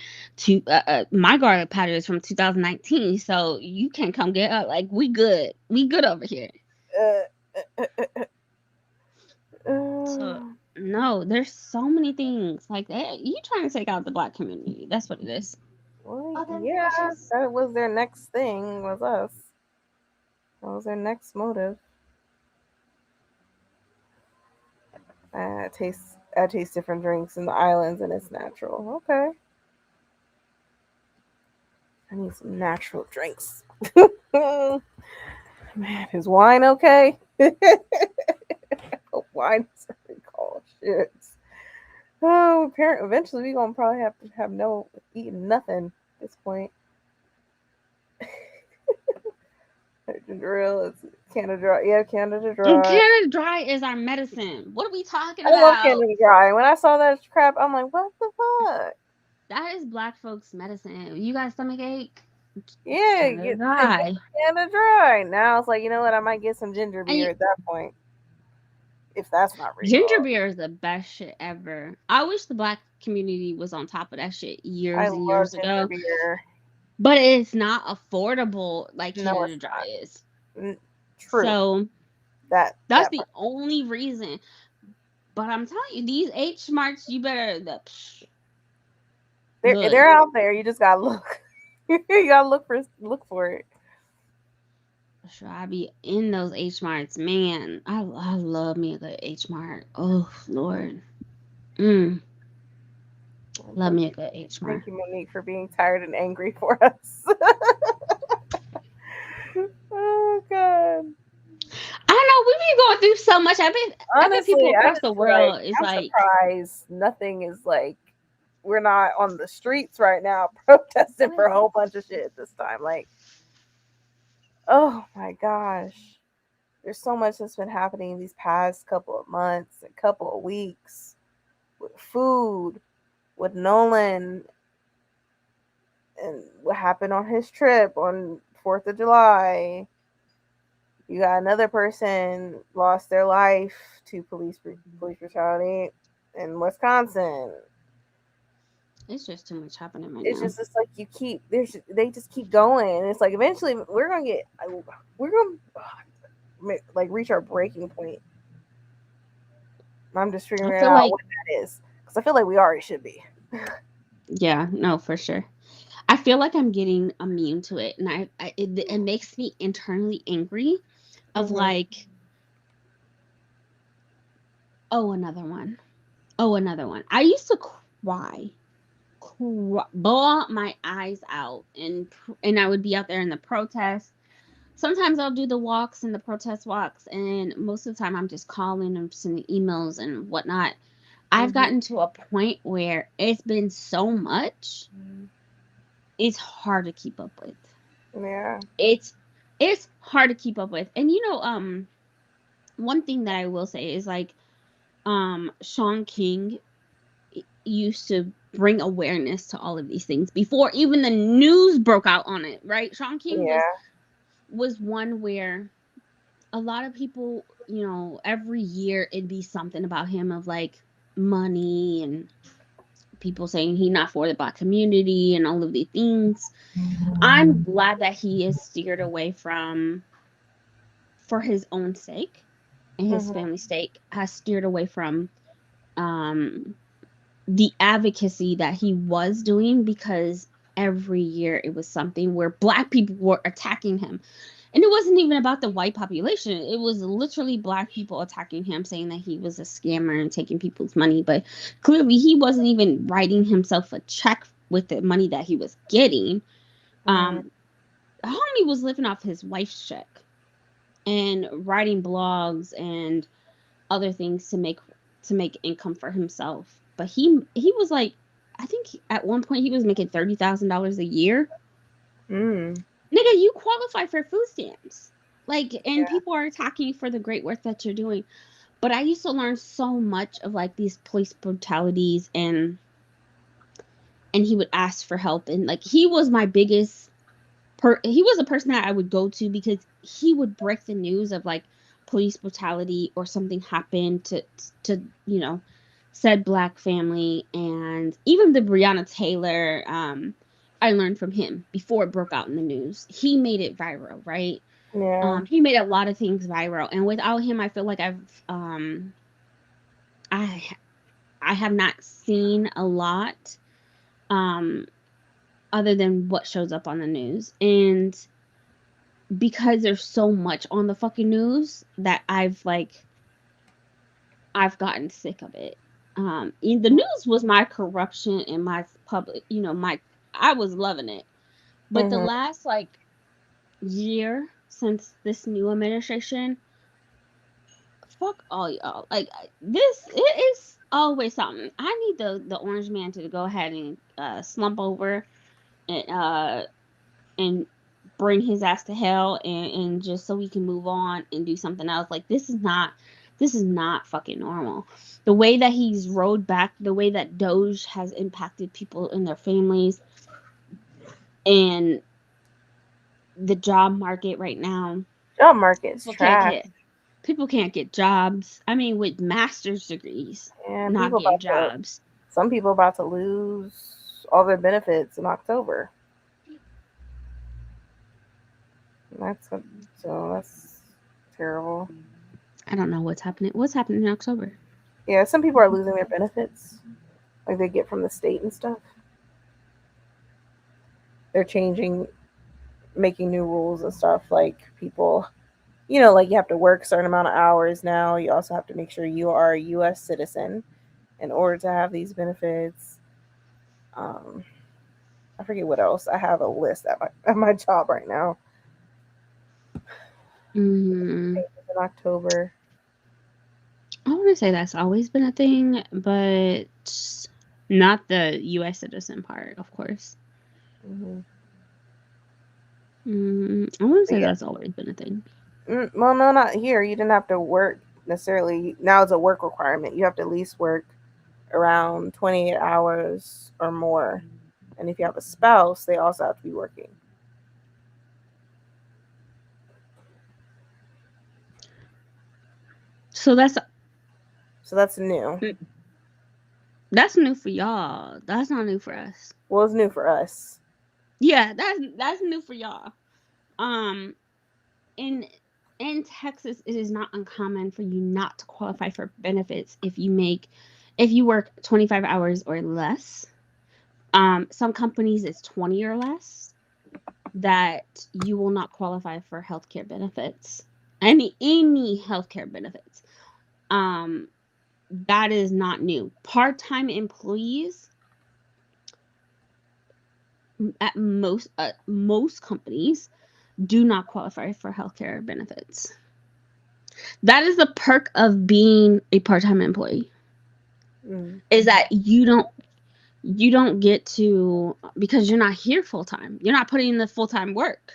my garlic powder is from 2019, so you can come get us. Like we good over here. Uh, uh, uh, So uh. No, there's so many things like that. You trying to take out the black community? That's what it is. Well, Oh, them yeah, delicious. that was their next thing, was us. That was their next motive. I taste different drinks in the islands and it's natural. Okay. I need some natural drinks. Man, is wine okay? Wine is called shit. Oh, parent. Eventually, we gonna probably have to have no eating nothing at this point. Ginger ale is Canada Dry. Yeah, Canada And Dry. Canada Dry is our medicine. What are we talking I love about? Canada Dry. When I saw that crap, I'm like, what the fuck? That is black folks' medicine. You got stomach ache? Yeah, Canada get Dry. Canada Dry. Now it's like, you know what? I might get some ginger And beer at that point, if that's not ginger recalled. beer is the best shit ever. I wish the black community was on top of that shit I years and love years ginger ago. beer. But it's not affordable like No, Canada it's Dry is. not. True. So that's That the part. only reason. But I'm telling you, these H marks, you better They're look. out there. You just gotta look. You gotta look for it. Sure, I be in those H marts, man. I love me a good H mart. Oh Lord, mm, Well, love me a good H thank mart. you, Monique, for being tired and angry for us. Oh God. I know we be going through so much. I bet Honestly, people I across just the feel like world is I'm like, surprised nothing is like we're not on the streets right now protesting for a whole bunch of shit this time. Like, oh my gosh. There's so much that's been happening these past couple of months, a couple of weeks with food, with Nolan and what happened on his trip on 4th of July. You got another person lost their life to police brutality in Wisconsin. it's just too much happening right It's now. just it's like they just keep going, and it's like eventually we're gonna like reach our breaking point. I'm just I figuring feel out like, what that is because I feel like we already should be. yeah, no, for sure. I feel like I'm getting immune to it, and it makes me internally angry. Of Hmm. like, oh, another one. Oh, another one. I used to bawl my eyes out, and I would be out there in the protest. Sometimes I'll do the walks and the protest walks, and most of the time I'm just calling and sending emails and whatnot. I've Hmm. gotten to a point where it's been so much, it's hard to keep up with. Yeah. It's it's hard to keep up with. And one thing that I will say is like Sean King used to bring awareness to all of these things before even the news broke out on it, right? Sean King Yeah. was one where a lot of people, every year it'd be something about him of like money and people saying he not for the black community and all of these things. I'm glad that he is steered away from, for his own sake and his Hmm. family's sake, has steered away from um the advocacy that he was doing, because every year it was something where black people were attacking him. And it wasn't even about the white population. It was literally black people attacking him, saying that he was a scammer and taking people's money. But clearly, he wasn't even writing himself a check with the money that he was getting. Hmm. Um, Homie was living off his wife's check and writing blogs and other things to make income for himself. But he was like, I think at one point he was making $30,000 a year. Mm. Nigga, you qualify for food stamps. Like, and people are attacking you for the great work that you're doing. But I used to learn so much of like these police brutalities, and he would ask for help, and like he was my biggest he was a person that I would go to because he would break the news of like police brutality or something happened to said black family. And even the Breonna Taylor, I learned from him before it broke out in the news. He made it viral, right? Yeah. He made a lot of things viral, and without him I feel like I have not seen a lot, um, other than what shows up on the news. And because there's so much on the fucking news that I've gotten sick of it. The news was my corruption and my public, my I was loving it. But the Mm-hmm. last like year since this new administration, fuck all y'all. Like this, it is always something. I need the orange man to go ahead and slump over and bring his ass to hell and just so we can move on and do something else. Like this is not fucking normal. The way that he's rolled back, the way that Doge has impacted people and their families and the job market right now. Job market's People can't trash. get people can't get jobs. I mean, with master's degrees, And not people getting about to, jobs. some people about to lose all their benefits in October. That's what, so that's terrible. I don't know what's happening. What's happening in October? Yeah, some people are losing their benefits, like they get from the state and stuff. They're changing, making new rules and stuff. Like people, like you have to work a certain amount of hours now. You also have to make sure you are a U.S. citizen in order to have these benefits. Um, I forget what else. I have a list at my job right now. Mm, In October. I want to say that's always been a thing, but not the U.S. citizen part, of course. Hmm. I want to But say yeah, that's always been a thing. well, no, not here. You didn't have to work necessarily. Now it's a work requirement. You have to at least work around 28 hours or more. And if you have a spouse, they also have to be working. So So that's new. that's new for y'all. That's not new for us. Well, it's new for us. Yeah, that's new for y'all. Um, in in Texas, it is not uncommon for you not to qualify for benefits if you work 25 hours or less. Some companies it's 20 or less that you will not qualify for healthcare benefits. Any healthcare benefits. Um, that is not new. Part-time employees at most companies do not qualify for healthcare benefits. That is the perk of being a part-time employee Mm. is that you don't get to because you're not here full time. You're not putting in the full-time work.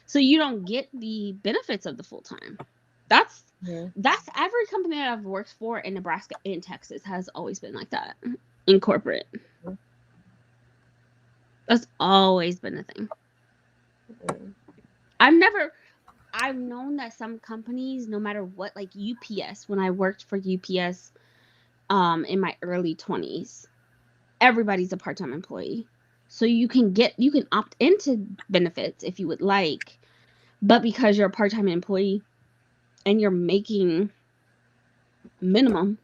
So you don't get the benefits of the full-time. That's Mm. that's every company that I've worked for in Nebraska and Texas has always been like that in corporate. That's always been a thing. Mm. I've never I've known that some companies, no matter what, like UPS, when I worked for UPS in my early 20s, everybody's a part-time employee. So you can opt into benefits if you would like, but because you're a part-time employee and you're making minimum,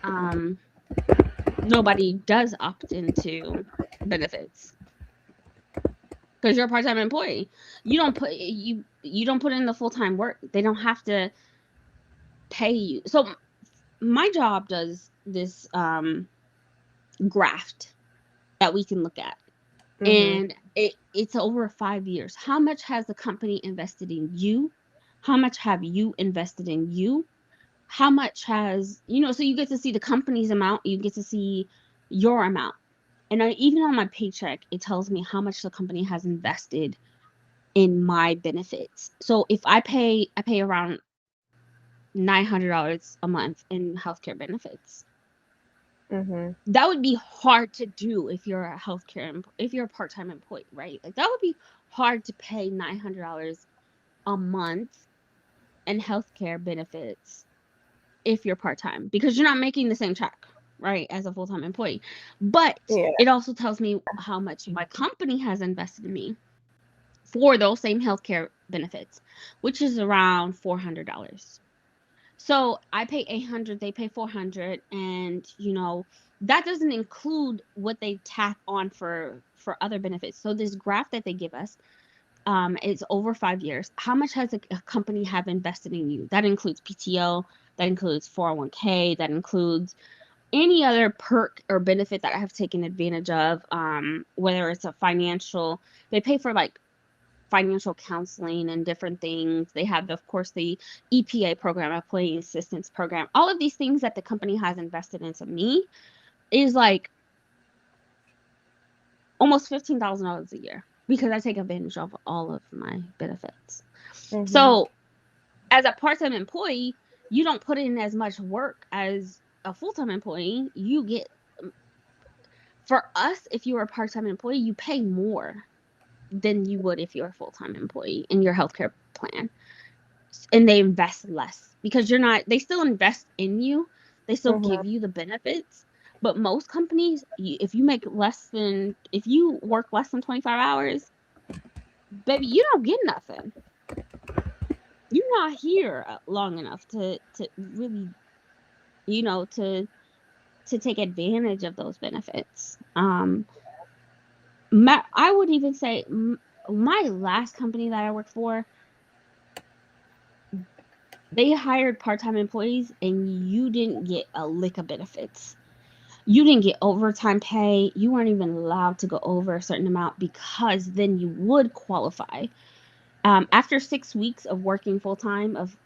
um nobody does opt into benefits because you're a part-time employee. You don't put in the full-time work. They don't have to pay you. So my job does this graft that we can look at. Mm-hmm. And it's over 5 years. How much has the company invested in you? How much have you invested in you? How much has, so you get to see the company's amount, you get to see your amount. And even on my paycheck, it tells me how much the company has invested in my benefits. So if I pay around $900 a month in healthcare benefits. Mm-hmm. That would be hard to do if you're a if you're a part-time employee, right? Like that would be hard to pay $900 a month in healthcare benefits if you're part-time because you're not making the same check, right, as a full-time employee. But Yeah. it also tells me how much my company has invested in me for those same healthcare benefits, which is around $400. So I pay 800, they pay 400, and that doesn't include what they tack on for other benefits. So this graph that they give us, it's over 5 years. How much has a company have invested in you? That includes PTO, that includes 401k, that includes any other perk or benefit that I have taken advantage of, whether it's a financial, they pay for like financial counseling and different things. They have, of course, the EPA program, Employee Assistance Program. All of these things that the company has invested into me is like almost $15,000 a year because I take advantage of all of my benefits. Mhm. So, as a part-time employee, you don't put in as much work as a full-time employee. You get, for us, if you were a part-time employee, you pay more than you would if you're a full-time employee in your healthcare plan. And they invest less because you're not, they still invest in you, they still Mhm. give you the benefits. But most companies, if you work less than 25 hours, baby, you don't get nothing. You're not here long enough to really, to take advantage of those benefits. I would even say my last company that I worked for, they hired part-time employees and you didn't get a lick of benefits. You didn't get overtime pay. You weren't even allowed to go over a certain amount because then you would qualify. After 6 weeks of working full time of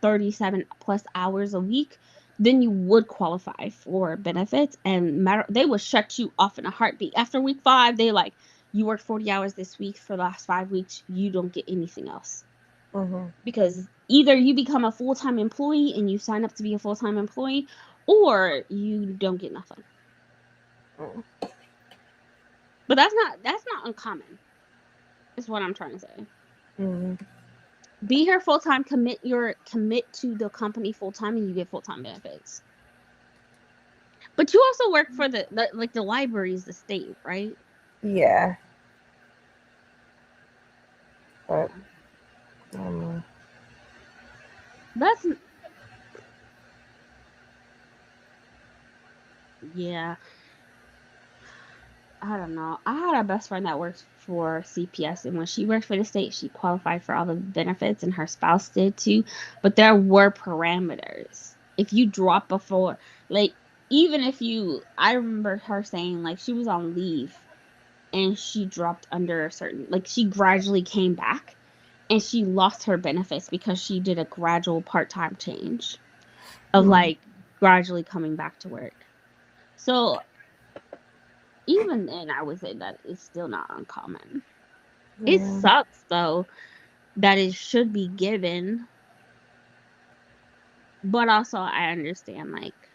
37 plus hours a week, then you would qualify for benefits, and they would shut you off in a heartbeat. After week 5, they like, you worked 40 hours this week, for the last 5 weeks, you don't get anything else. Mhm. Because either you become a full time employee and you sign up to be a full time employee, or you don't get nothing. Mhm. But that's not uncommon. Is what I'm trying to say. Mhm. Be here full time, commit to the company full time, and you get full time benefits. But you also work for the like the libraries, the state, right? Yeah, but Yeah. um, That's yeah. I don't know. I had a best friend that worked for CPS, and when she worked for the state, she qualified for all the benefits, and her spouse did too. But there were parameters. If you drop before, like, even if I remember her saying, like, she was on leave and she dropped under a certain, like, she gradually came back and she lost her benefits because she did a gradual part-time change of, mhm. like, gradually coming back to work. So even then, I would say that it's still not uncommon. It Yeah. sucks though that it should be given, but also I understand, like,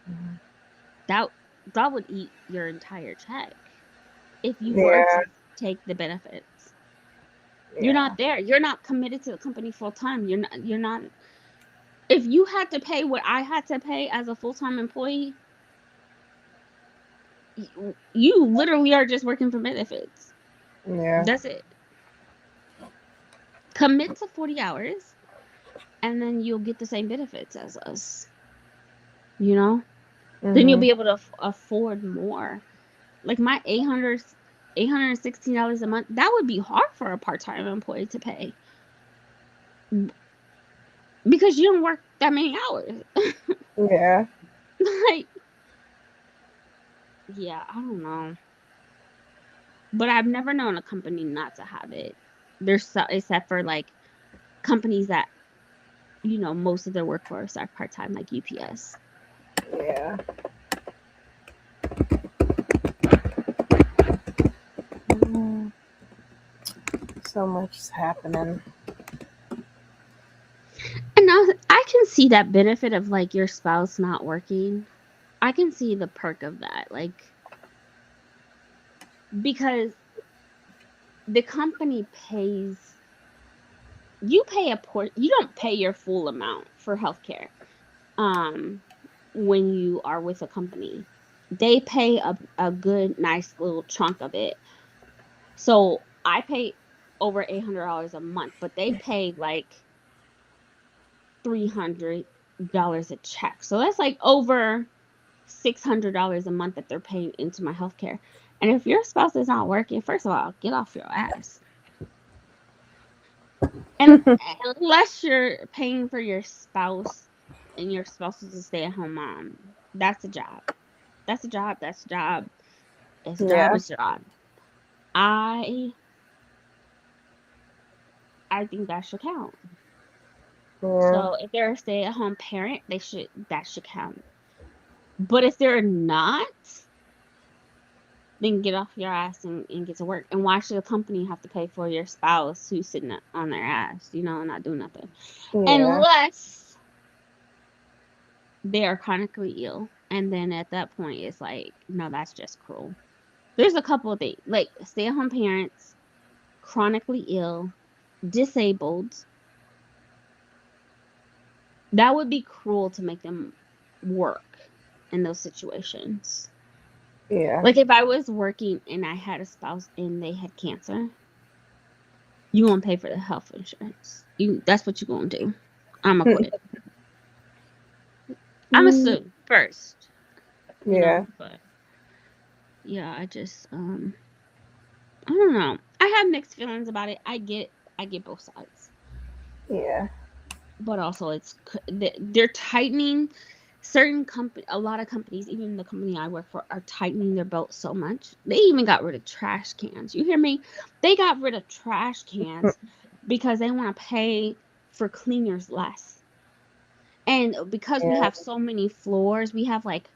Mhm. that that would eat your entire check if you were Yeah, to take the benefits. You're yeah, not there. You're not committed to the company full time. You're not. If you had to pay what I had to pay as a full time employee, you literally are just working for benefits. yeah. That's it. Commit to 40 hours and then you'll get the same benefits as us, you know? Then you'll Mhm. be able to afford more. Like my $816 a month, that would be hard for a part-time employee to pay because you don't work that many hours. Yeah. Like, yeah, I don't know. But I've never known a company not to have it. There's except for like companies that, most of their workforce are part-time, like UPS. Yeah. Mm, so much is happening. And now I can see that benefit of like your spouse not working. I can see the perk of that. Like, because the company pays, you don't pay your full amount for healthcare. Um, when you are with a company, they pay a good, nice little chunk of it. So I pay over $800 a month, but they pay like $300 a check. So that's like over $600 a month that they're paying into my healthcare. And if your spouse is not working, first of all, get off your ass. And unless you're paying for your spouse and your spouse is a stay-at-home mom, that's a job. That's a job. That's a job. It's a job. Yeah. It's a job. I I think that should count. Yeah. So if they're a stay-at-home parent, that should count. But if they're not, then get off your ass and get to work. And why should a company have to pay for your spouse who's sitting on their ass, and not doing nothing? Yeah. Unless they are chronically ill. And then at that point, it's like, no, that's just cruel. There's a couple of things, like stay at home parents, chronically ill, disabled. That would be cruel to make them work in those situations. Yeah. Like if I was working and I had a spouse and they had cancer, you won't pay for the health insurance. That's what you're gonna do. I'ma quit. I'ma Mm, sue first, yeah. but yeah, I don't know. I have mixed feelings about it. I get both sides. Yeah. But also they're tightening a lot of companies, even the company I work for, are tightening their belt so much. They even got rid of trash cans. You hear me? They got rid of trash cans because they want to pay for cleaners less. And because we Yeah. have so many floors, we have like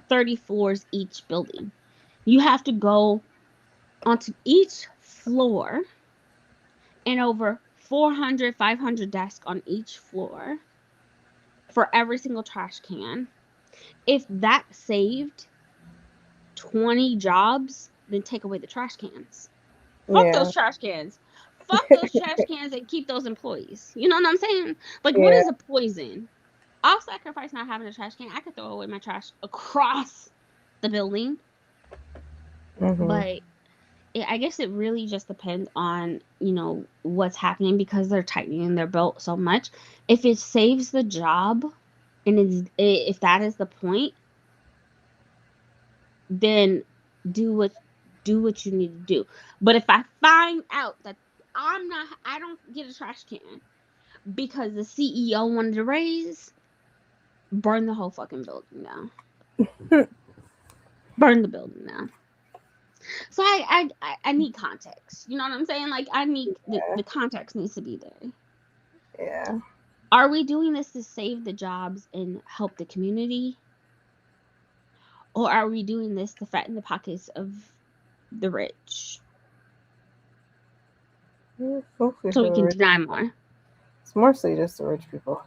30 floors each building. You have to go onto each floor and over 400, 500 desks on each floor for every single trash can. If that saved 20 jobs, then take away the trash cans. Fuck Yeah. those trash cans. Fuck those trash cans and keep those employees. You know what I'm saying? Like, what Yeah. is a poison? I'll sacrifice not having a trash can. I could throw away my trash across the building, Mhm. but I guess it really just depends on what's happening because they're tightening their belt so much. If it saves the job, and if that is the point, then do what do what you need to do. But if I find out that I don't get a trash can because the CEO wanted to raise, burn the whole fucking building down. Burn the building down. So I need context. You know what I'm saying? Like I need the context needs to be there. Yeah. Are we doing this to save the jobs and help the community? Or are we doing this to fatten the pockets of the rich Yeah. Hopefully so for we the can rich. deny more? It's mostly just the rich people.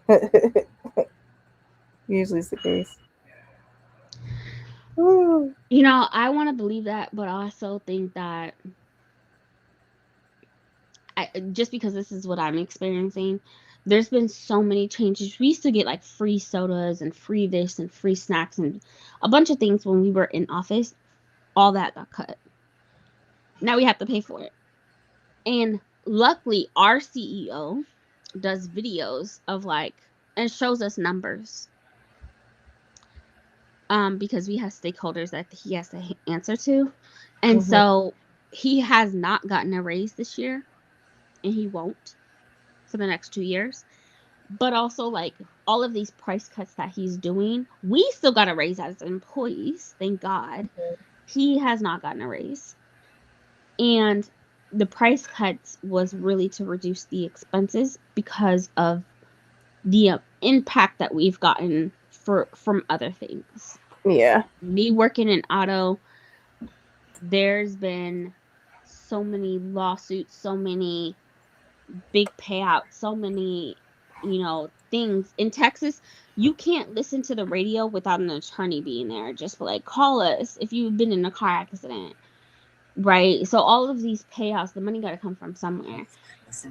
Usually it's the case. Ooh. I want to believe that, but I also think that just because this is what I'm experiencing, there's been so many changes. We used to get like free sodas and free this and free snacks and a bunch of things when we were in office. All that got cut. Now we have to pay for it. And luckily, our CEO does videos of and shows us numbers because we have stakeholders that he has to answer to. And Mhm. so he has not gotten a raise this year and he won't for the next 2 years. But also all of these price cuts that he's doing, we still got a raise as employees, thank God. He has not gotten a raise. And the price cuts was really to reduce the expenses because of the impact that we've gotten from other things. Yeah. Me working in auto, there's been so many lawsuits, so many big payouts, so many, things. In Texas, you can't listen to the radio without an attorney being there. Just call us if you've been in a car accident, right? So all of these payouts, the money got to come from somewhere.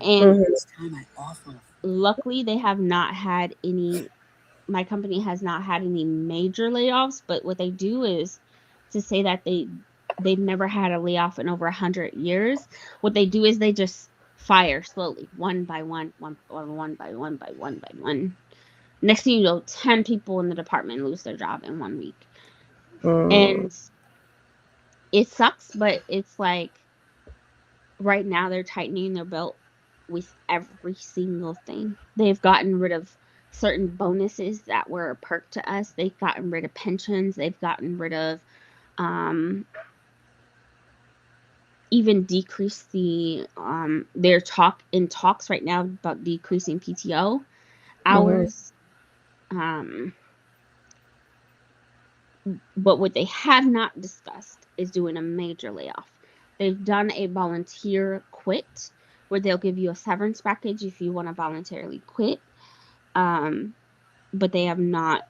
And Mhm. luckily, they have not had any my company has not had any major layoffs, but what they do is to say that they've never had a layoff in over 100 years. What they do is they just fire slowly, one by one, one by one by one by one by one. Next thing you know, 10 people in the department lose their job in 1 week. Mm. And it sucks, but it's like right now they're tightening their belt with every single thing. They've gotten rid of certain bonuses that were a perk to us. They've gotten rid of pensions. They've gotten rid of um even decreased the they're talks right now about decreasing PTO Mhm. hours. Um but what they have not discussed is doing a major layoff. They've done a volunteer quit where they'll give you a severance package if you want to voluntarily quit. Um, but they have not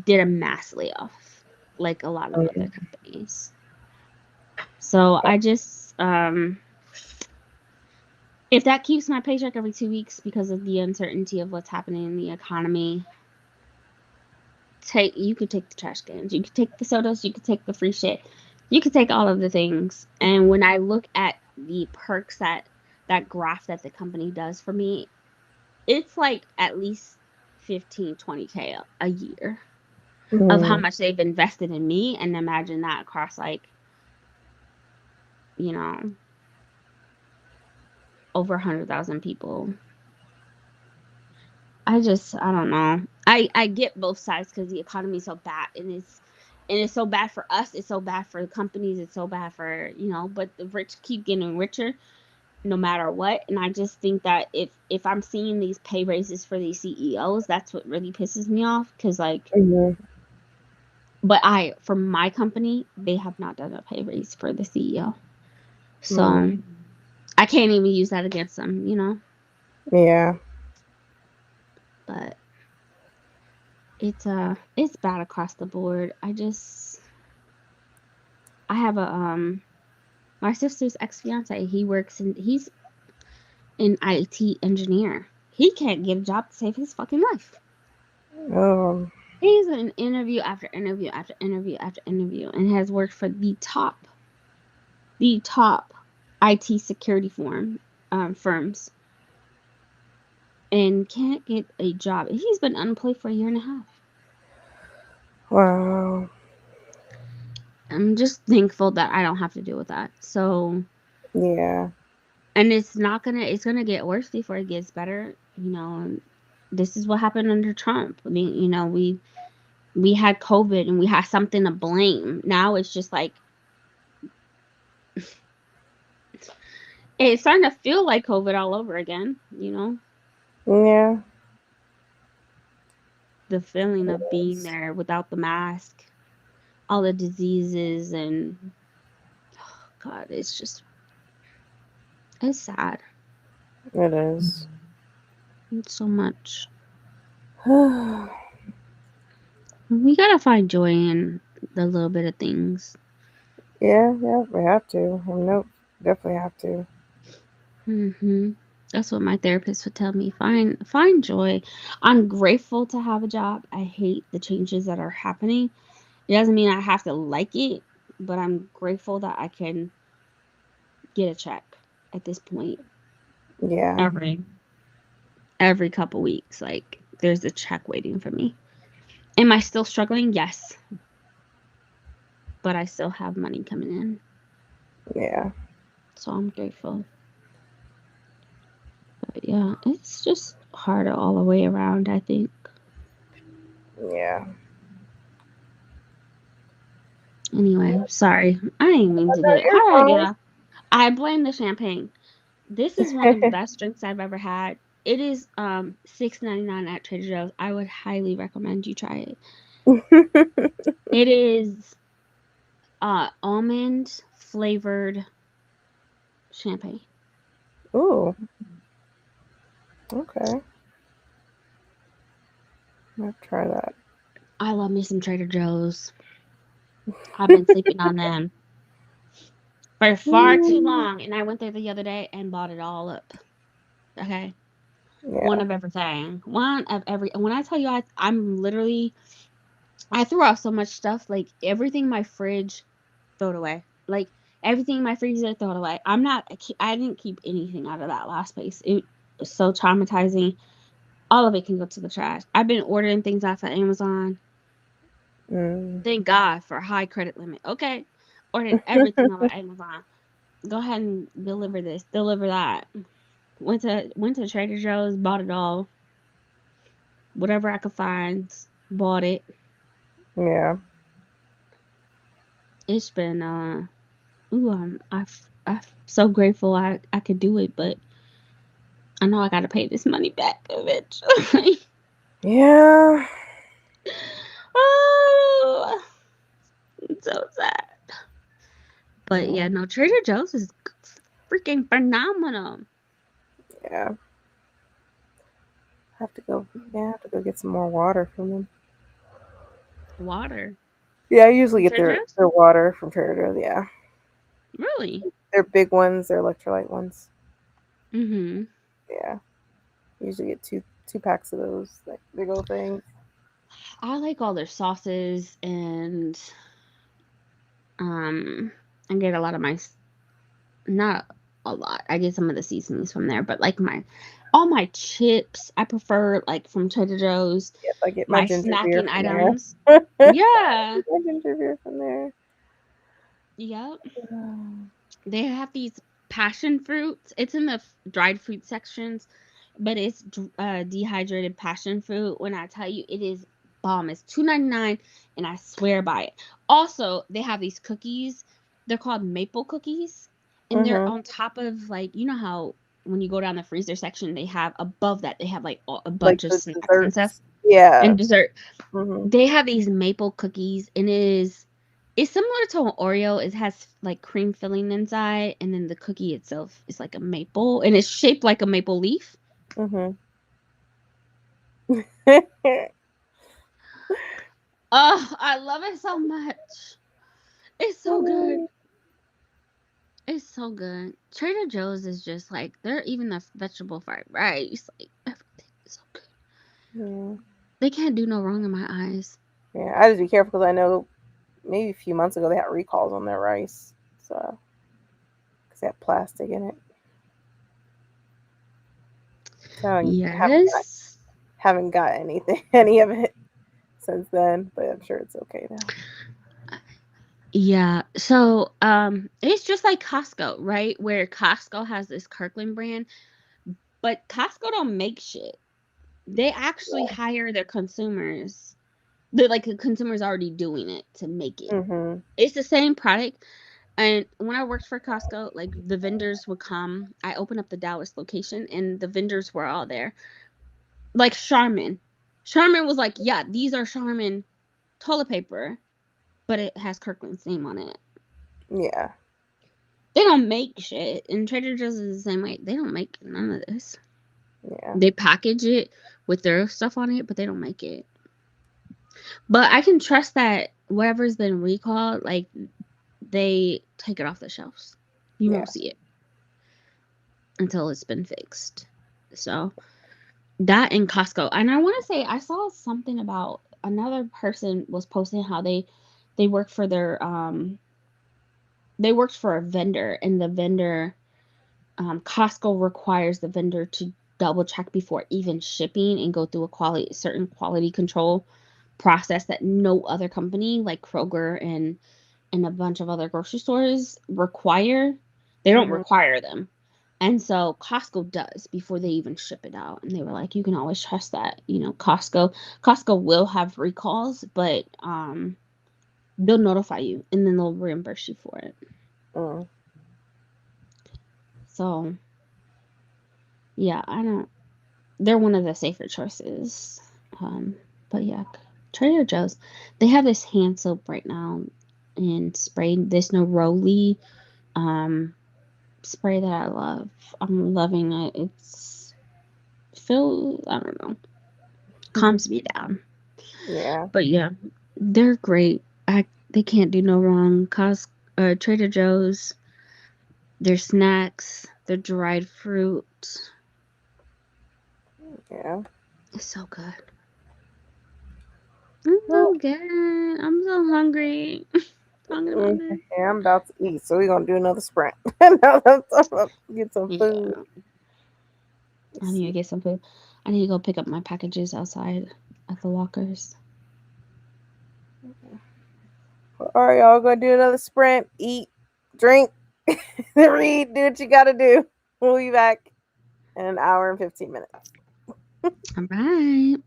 did a mass layoff like a lot of the other Mm. companies. So I just if that keeps my paycheck every 2 weeks because of the uncertainty of what's happening in the economy, you could take the trash cans, you could take the sodas, you could take the free shit, you could take all of the things. And when I look at the perks that graph that the company does for me, it's like at least 15-20K a year of how Mm. much they've invested in me, and imagine that across like, you know, over 100,000 people. I don't know. I get both sides because the economy is so bad, and it's so bad for us, it's so bad for the companies, it's so bad for, but the rich keep getting richer no matter what. And I just think that if I'm seeing these pay raises for these CEOs, that's what really pisses me off, cuz like, Mhm. but I for my company, they have not done a pay raise for the CEO. Mm. So I can't even use that against them. Yeah. But it's bad across the board. I have a my sister's ex-fiance, he's an IT engineer. He can't get a job to save his fucking life. Oh. He's in interview after interview after interview after interview and has worked for the top IT security firms, and can't get a job. He's been unemployed for a year and a half. Wow. I'm just thankful that I don't have to deal with that. So, Yeah. and it's gonna get worse before it gets better. And this is what happened under Trump. I mean, we had COVID and we had something to blame. Now it's just like it's starting to feel like COVID all over again. Yeah. The feeling It of being is. there without the mask, all the diseases, and oh God, it's sad. It is. It's so much. We gotta find joy in the little bit of things. Yeah, yeah, we have to. Nope, definitely have to. That's what my therapist would tell me. Find joy. I'm grateful to have a job. I hate the changes that are happening. It doesn't mean I have to like it, but I'm grateful that I can get a check at this point Yeah, every couple weeks. Like there's a check waiting for me. Am I still struggling? Yes, but I still have money coming in. yeah, So I'm grateful. But yeah, it's just harder all the way around, I think. yeah. Anyway, sorry. I didn't mean to No, get. you're How did I get fine. off? I blame the champagne. This is one of the best drinks I've ever had. It is $6.99 at Trader Joe's. I would highly recommend you try it. It is almond flavored champagne. Ooh, okay. I'll try that. I love me some Trader Joe's. I've been sleeping on them for far too Mm. long, and I went there the other day and bought it all up. Okay, one Yeah. of everything, one of every. When I tell you, I'm literally I threw out so much stuff, like everything in my fridge, throw it away. Like everything in my freezer, throw it away. I didn't keep anything out of that last place. It was so traumatizing. All of it can go to the trash. I've been ordering things off of Amazon. Mm. Thank God for a high credit limit. Okay. Ordered everything off of Amazon. Go ahead and deliver this, deliver that. Went to Trader Joe's, bought it all. Whatever I could find, bought it. Yeah. It's been ooh, I'm so grateful I could do it, but I know I gotta pay this money back eventually. Yeah. Oh, it's so sad. But Yeah. yeah, no, Trader Joe's is freaking phenomenal. Yeah. Have to go. Yeah, I have to go get some more water from them. Water Yeah, I usually from get Trader Joe's? their water from Trader Joe's. Yeah, Really? they're big ones. They're electrolyte ones. Mm-hmm. Yeah, usually get two packs of those like big old things. I like all their sauces and um I get a lot of not a lot. I get some of the seasonings from there, but like my all my chips, I prefer like from Trader Joe's. Yep, I get my My ginger beer snacking from there. items. I Yeah. get my ginger beer from there. Yep. Mm. They have these passion fruits. It's in the dried fruit sections, but it's dehydrated passion fruit. When I tell you, it is bomb. It's 2.99, and I swear by it. Also, they have these cookies. They're called maple cookies, and they're Mhm. on top of like you know how when you go down the freezer section, they have above that they have like a Like bunch of the snacks and stuff desserts. Yeah. and dessert. Mhm. They have these maple cookies, and it's similar to an Oreo. It has like cream filling inside, and then the cookie itself is like a maple, and it's shaped like a maple leaf. Mhm. Oh, I love it so much. It's so good. It's so good. Trader Joe's is just like they're even the vegetable fried rice, like everything is so good. Yeah. They can't do no wrong in my eyes. Yeah. I just be careful because I know maybe a few months ago they had recalls on their rice, so because they had plastic in it. So I Yes. haven't got anything any of it since then, but I'm sure it's okay now. Yeah. So, it's just like Costco, right? Where Costco has this Kirkland brand, but Costco don't make shit. They actually Yeah. hire their consumers. The consumers already doing it to make it. Mhm. It's the same product. And when I worked for Costco, like the vendors would come. I opened up the Dallas location and the vendors were all there. Like Charmin. Charmin was like, yeah, these are Charmin toilet paper, but it has Kirkland's name on it. Yeah. They don't make shit. And Trader Joe's is the same way. They don't make none of this. Yeah. They package it with their stuff on it, but they don't make it. But I can trust that whatever's been recalled, like they take it off the shelves. You Yeah. won't see it until it's been fixed. So that in Costco. And I want to say I saw something about another person was posting how they work for their they worked for a vendor and the vendor Costco requires the vendor to double check before even shipping and go through a certain quality control process that no other company like Kroger and a bunch of other grocery stores require. They don't Mhm. require them. And so Costco does before they even ship it out. And they were like, you can always trust that, Costco will have recalls, but they'll notify you and then they'll reimburse you for it. Mm. So yeah, I don't they're one of the safer choices. Um, but yeah, Trader Joe's, they have this hand soap right now and spray this Neroli um spray that I love. I'm loving it. It's feel I don't know, calms me down. Yeah. But yeah, they're great. They can't do no wrong. Trader Joe's, their snacks, their dried fruit. Yeah. It's so good. I'm Well, so good. I'm so hungry. Talking about this. yeah, I'm about to eat, so we're gonna do another sprint. Now that I'm talking about get some food. Yeah, I Let's need to see. get some food. I need to go pick up my packages outside at the lockers. All right, y'all, gonna do another sprint. Eat, drink, read, do what you gotta do. We'll be back in an hour and 15 minutes. All right.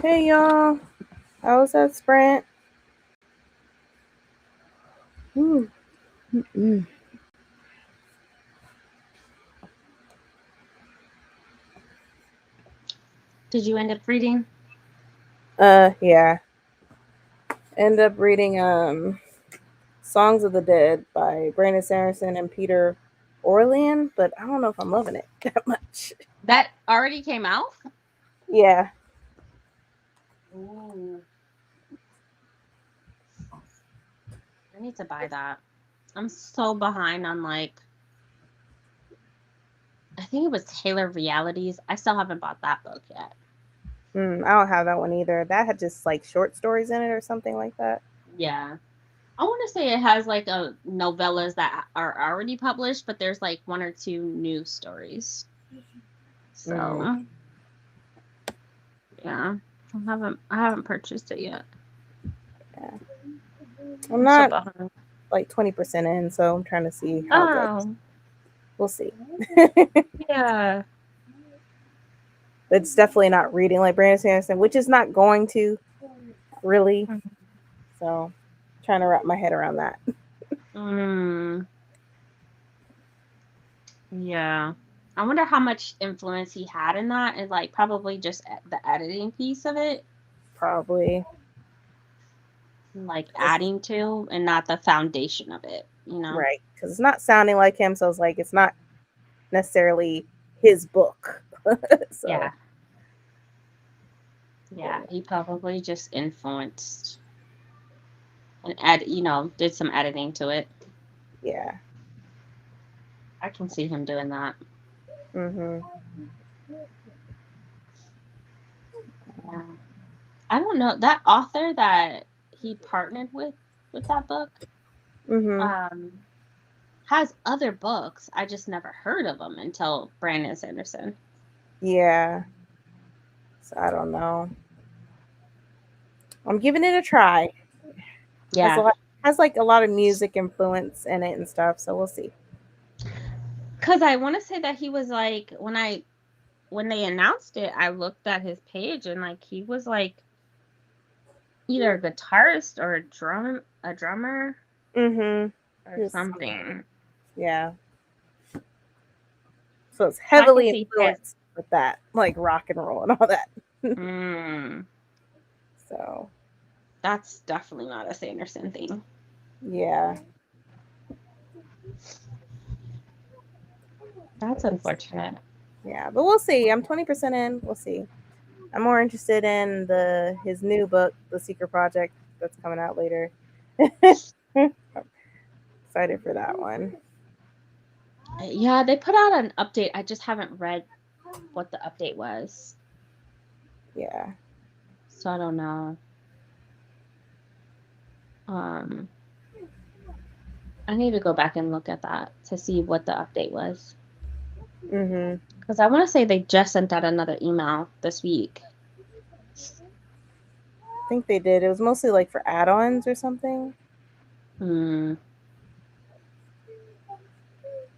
Hey y'all, how was that sprint? Ooh. Mm. Did you end up reading? Yeah. End up reading Songs of the Dead by Brandon Sanderson and Peter Orlean, but I don't know if I'm loving it that much. That already came out? Yeah. Ooh. I need to buy that. I'm so behind on like I think it was Taylor Realities. I still haven't bought that book yet. I don't have that one either. That had just like short stories in it or something like that. Yeah. I want to say it has like a novellas that are already published, but there's like one or two new stories. Mm, So yeah, I haven't purchased it yet. yeah. I'm I'm so not behind. like 20% in, so I'm trying to see how it goes. Oh We'll see. yeah. It's definitely not reading like Brandon Sanderson, which is not going to really. So, trying to wrap my head around that. Mm, yeah. I wonder how much influence he had in that, and like probably just the editing piece of it, Probably. like adding to, and not the foundation of it. Right. Because it's not sounding like him. So, it's like, it's not necessarily his book. So, Yeah. Yeah. He probably just influenced and did some editing to it. yeah. I can see him doing that. Hmm. Yeah. I don't know that author that he partnered with that book. Hmm. Um, has other books. I just never heard of them until Brandon Sanderson. Yeah. So, I don't know. I'm giving it a try. Has a Yeah, lot, has like a lot of music influence in it and stuff. So, we'll see. because I want to say that he was like when they announced it, I looked at his page and like he was like either a guitarist or a drummer Hmm. or Just, something. yeah. So, it's So I can heavily see his. influenced with that, like rock and roll and all that. Mm, So, that's definitely not a Sanderson thing. yeah. That's It's, unfortunate. yeah. But we'll see. I'm 20% in. We'll see. I'm more interested in his new book, The Secret Project, that's coming out later. Excited for that one. Yeah, they put out an update. I just haven't read what the update was. Yeah. So I don't know. Um, I need to go back and look at that to see what the update was. Mhm. Because I want to say they just sent out another email this week. I think they did. It was mostly like for add-ons or something. Hmm.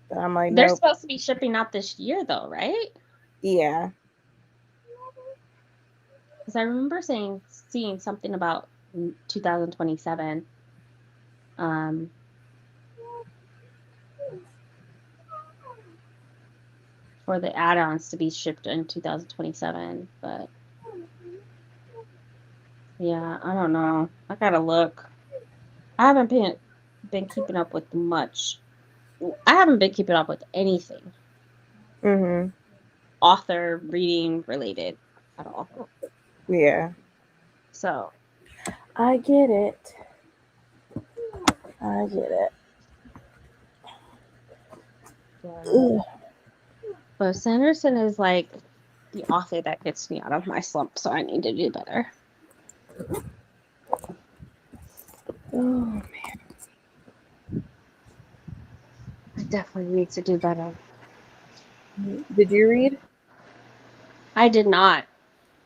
But I'm like, They're nope. supposed to be shipping out this year, though, right? Yeah. Because I remember seeing something about 2027. Um, for the add-ons to be shipped in 2027, but yeah, I don't know. I gotta look. I haven't been keeping up with much. I haven't been keeping up with anything Mhm. author reading related at all. Yeah. So I get it. I get it. yeah. Ugh. But Sanderson is like the author that gets me out of my slump, so I need to do better. Oh, I definitely need to do better. man. Did you read? I did not.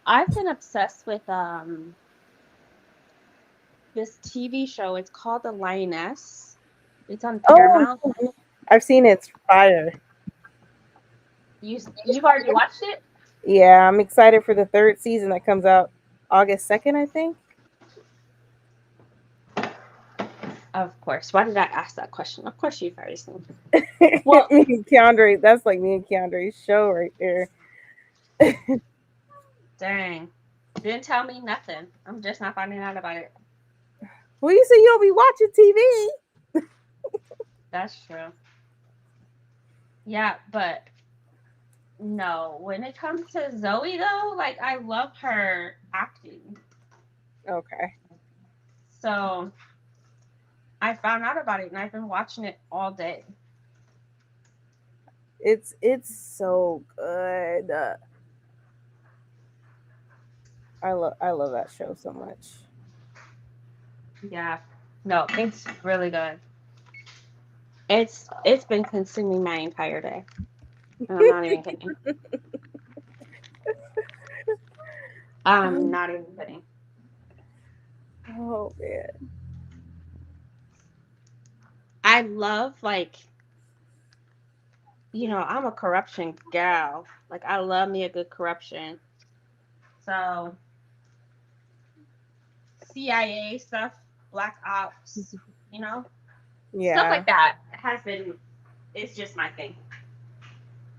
I've been obsessed with this TV show. It's called The Lioness. It's on Oh, Paramount. I've seen it. It's fire. You've already watched it? Yeah, I'm excited for the third season that comes out. August 2nd, I think. Of course. Why did I ask that question? Of course you've already seen. Well, Me and Keandre, that's like me and Keandre's show right there. dang. Didn't tell me nothing. I'm just not finding out about it. Well, you say you don't be watching TV. That's true. Yeah, but no. When it comes to Zoe, though, like, I love her acting. Okay. So I found out about it and I've been watching it all day. It's so good. I love that show so much. Yeah. No, it's really good. It's been consuming my entire day. And I'm not even kidding. I'm not even kidding. Oh man. I love, like, I'm a corruption gal. Like, I love me a good corruption. So CIA stuff, black ops, you know, stuff Yeah. like that has been. It's just my thing.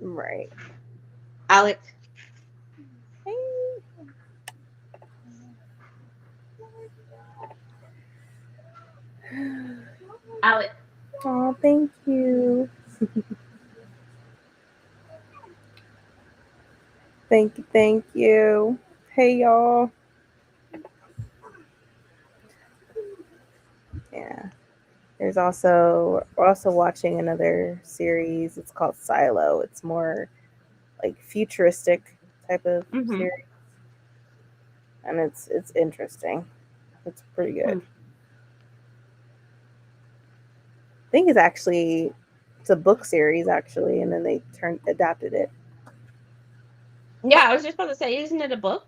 Right. Alec, Alec. Oh, thank you. Thank you. Thank you. Hey y'all. Yeah. We're also watching another series. It's called Silo. It's more like futuristic type of Mm-hmm. series, and it's interesting. It's pretty good. I think it's a book series actually, and then they turned adapted it. Yeah, I was just about to say, isn't it a book?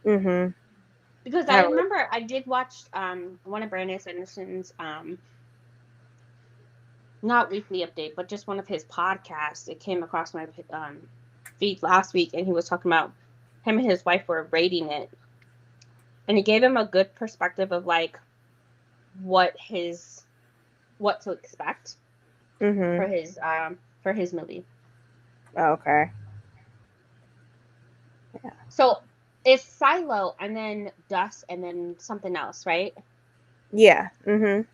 Mhm. Because I I haven't. remember I did watch one of Brandon Sanderson's not weekly update, but just one of his podcasts. It came across my feed last week, and he was talking about him and his wife were rating it, and it gave him a good perspective of, like, what his what to expect Mhm. for his movie. Okay. Yeah. So it's Silo and then Dust and then something else, right? Yeah. Mhm.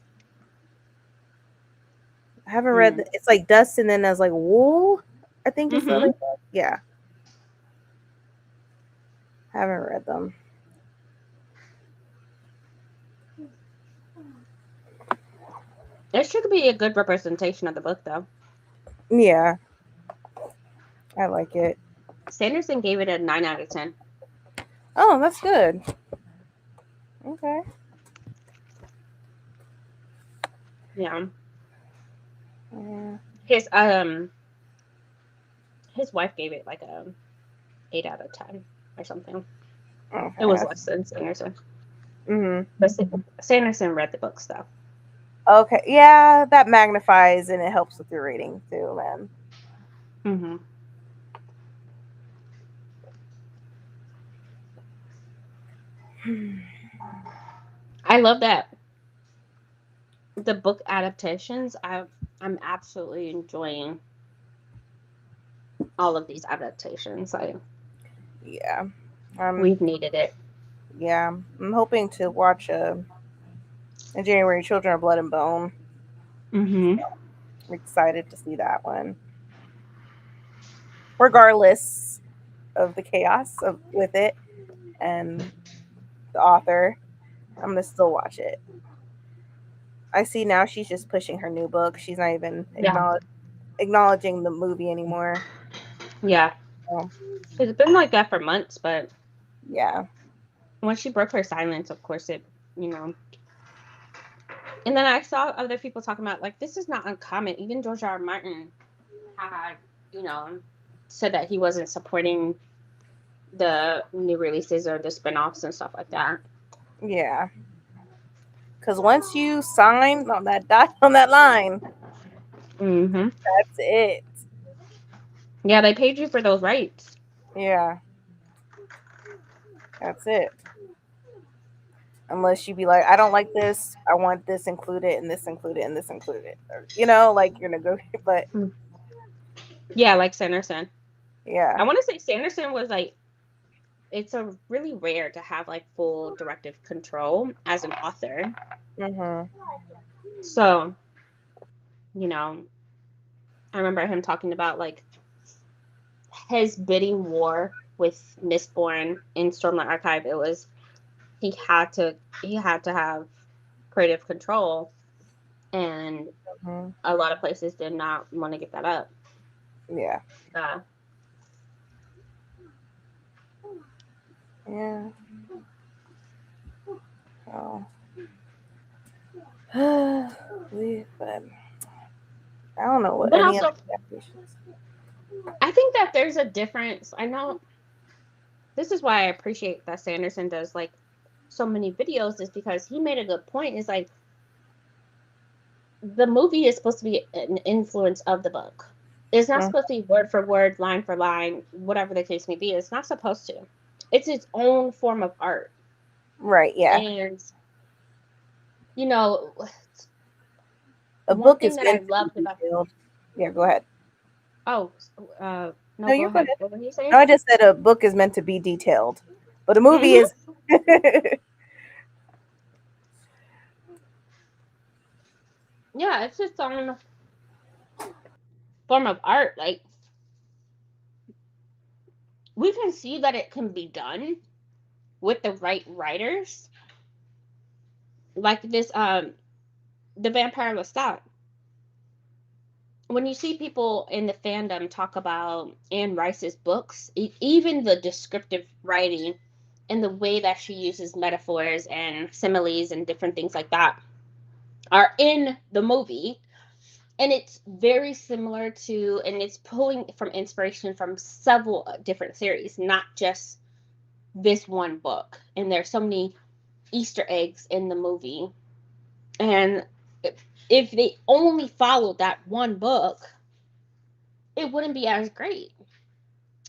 I haven't read. Mm. It's like Dust, and then there's like Wool. I think it's the other Mm-hmm. book. Yeah. Haven't read them. It should be a good representation of the book, though. Yeah. I like it. Sanderson gave it a 9 out of 10. Oh, that's good. Okay. Yeah, Yeah. his um his wife gave it like a 8 out of 10 or something. It Okay. was less than Sanderson, Mhm. but Sanderson read the books though. Okay. Yeah, that magnifies and it helps with your rating too, man. Hmm. I love that the book adaptations. I'm absolutely enjoying all of these adaptations. Yeah. We've needed it. Yeah. I'm hoping to watch in January Children of Blood and Bone. Hmm. I'm excited to see that one. Regardless of the chaos of with it and the author, I'm gonna still watch it. I see now she's just pushing her new book. She's not even Yeah, acknowledging the movie anymore. yeah. So, It's been like that for months, but yeah. when she broke her silence, of course you know. And then I saw other people talking about, like, this is not uncommon. Even George R. R. Martin had, you know, said that he wasn't supporting the new releases or the spin-offs and stuff like that. Yeah. Because once you sign on that on that line, Hmm. that's it. Yeah, they paid you for those rights. Yeah, that's it. unless you be like, I don't like this, I want this included and this included and this included, or like you're negotiating. But Mm. Yeah, like Sanderson. yeah. I want to say Sanderson was like, it's a really rare to have like full directive control as an author. Mhm. So, you know, I remember him talking about like his bidding war with Mistborn in Stormlight Archive. It was he had to have creative control, and Mhm. a lot of places did not want to give that up. Yeah. Uh, Yeah. Oh. But I don't know what but any other also, adaptations. I think that there's a difference. I know this is why I appreciate that Sanderson does like so many videos, is because he made a good point. Is like the movie is supposed to be an influence of the book. It's not Mm, supposed to be word for word, line for line, whatever the case may be. It's not supposed to. It's its own form of art. right. Yeah. And, you know, A one book thing is that I meant to be loved about, detailed. Yeah. Go ahead. oh, no, No, go you go ahead. ahead. What were you No, saying? I just said a book is meant to be detailed, but a movie Hmm. is. Yeah, it's its own form of art. Like, we can see that it can be done with the right writers. Like this, The Vampire Lestat. When you see people in the fandom talk about Anne Rice's books, even the descriptive writing and the way that she uses metaphors and similes and different things like that are in the movie. And it's very similar to, and it's pulling from inspiration from several different series, not just this one book. And there's so many Easter eggs in the movie. And if they only followed that one book, it wouldn't be as great.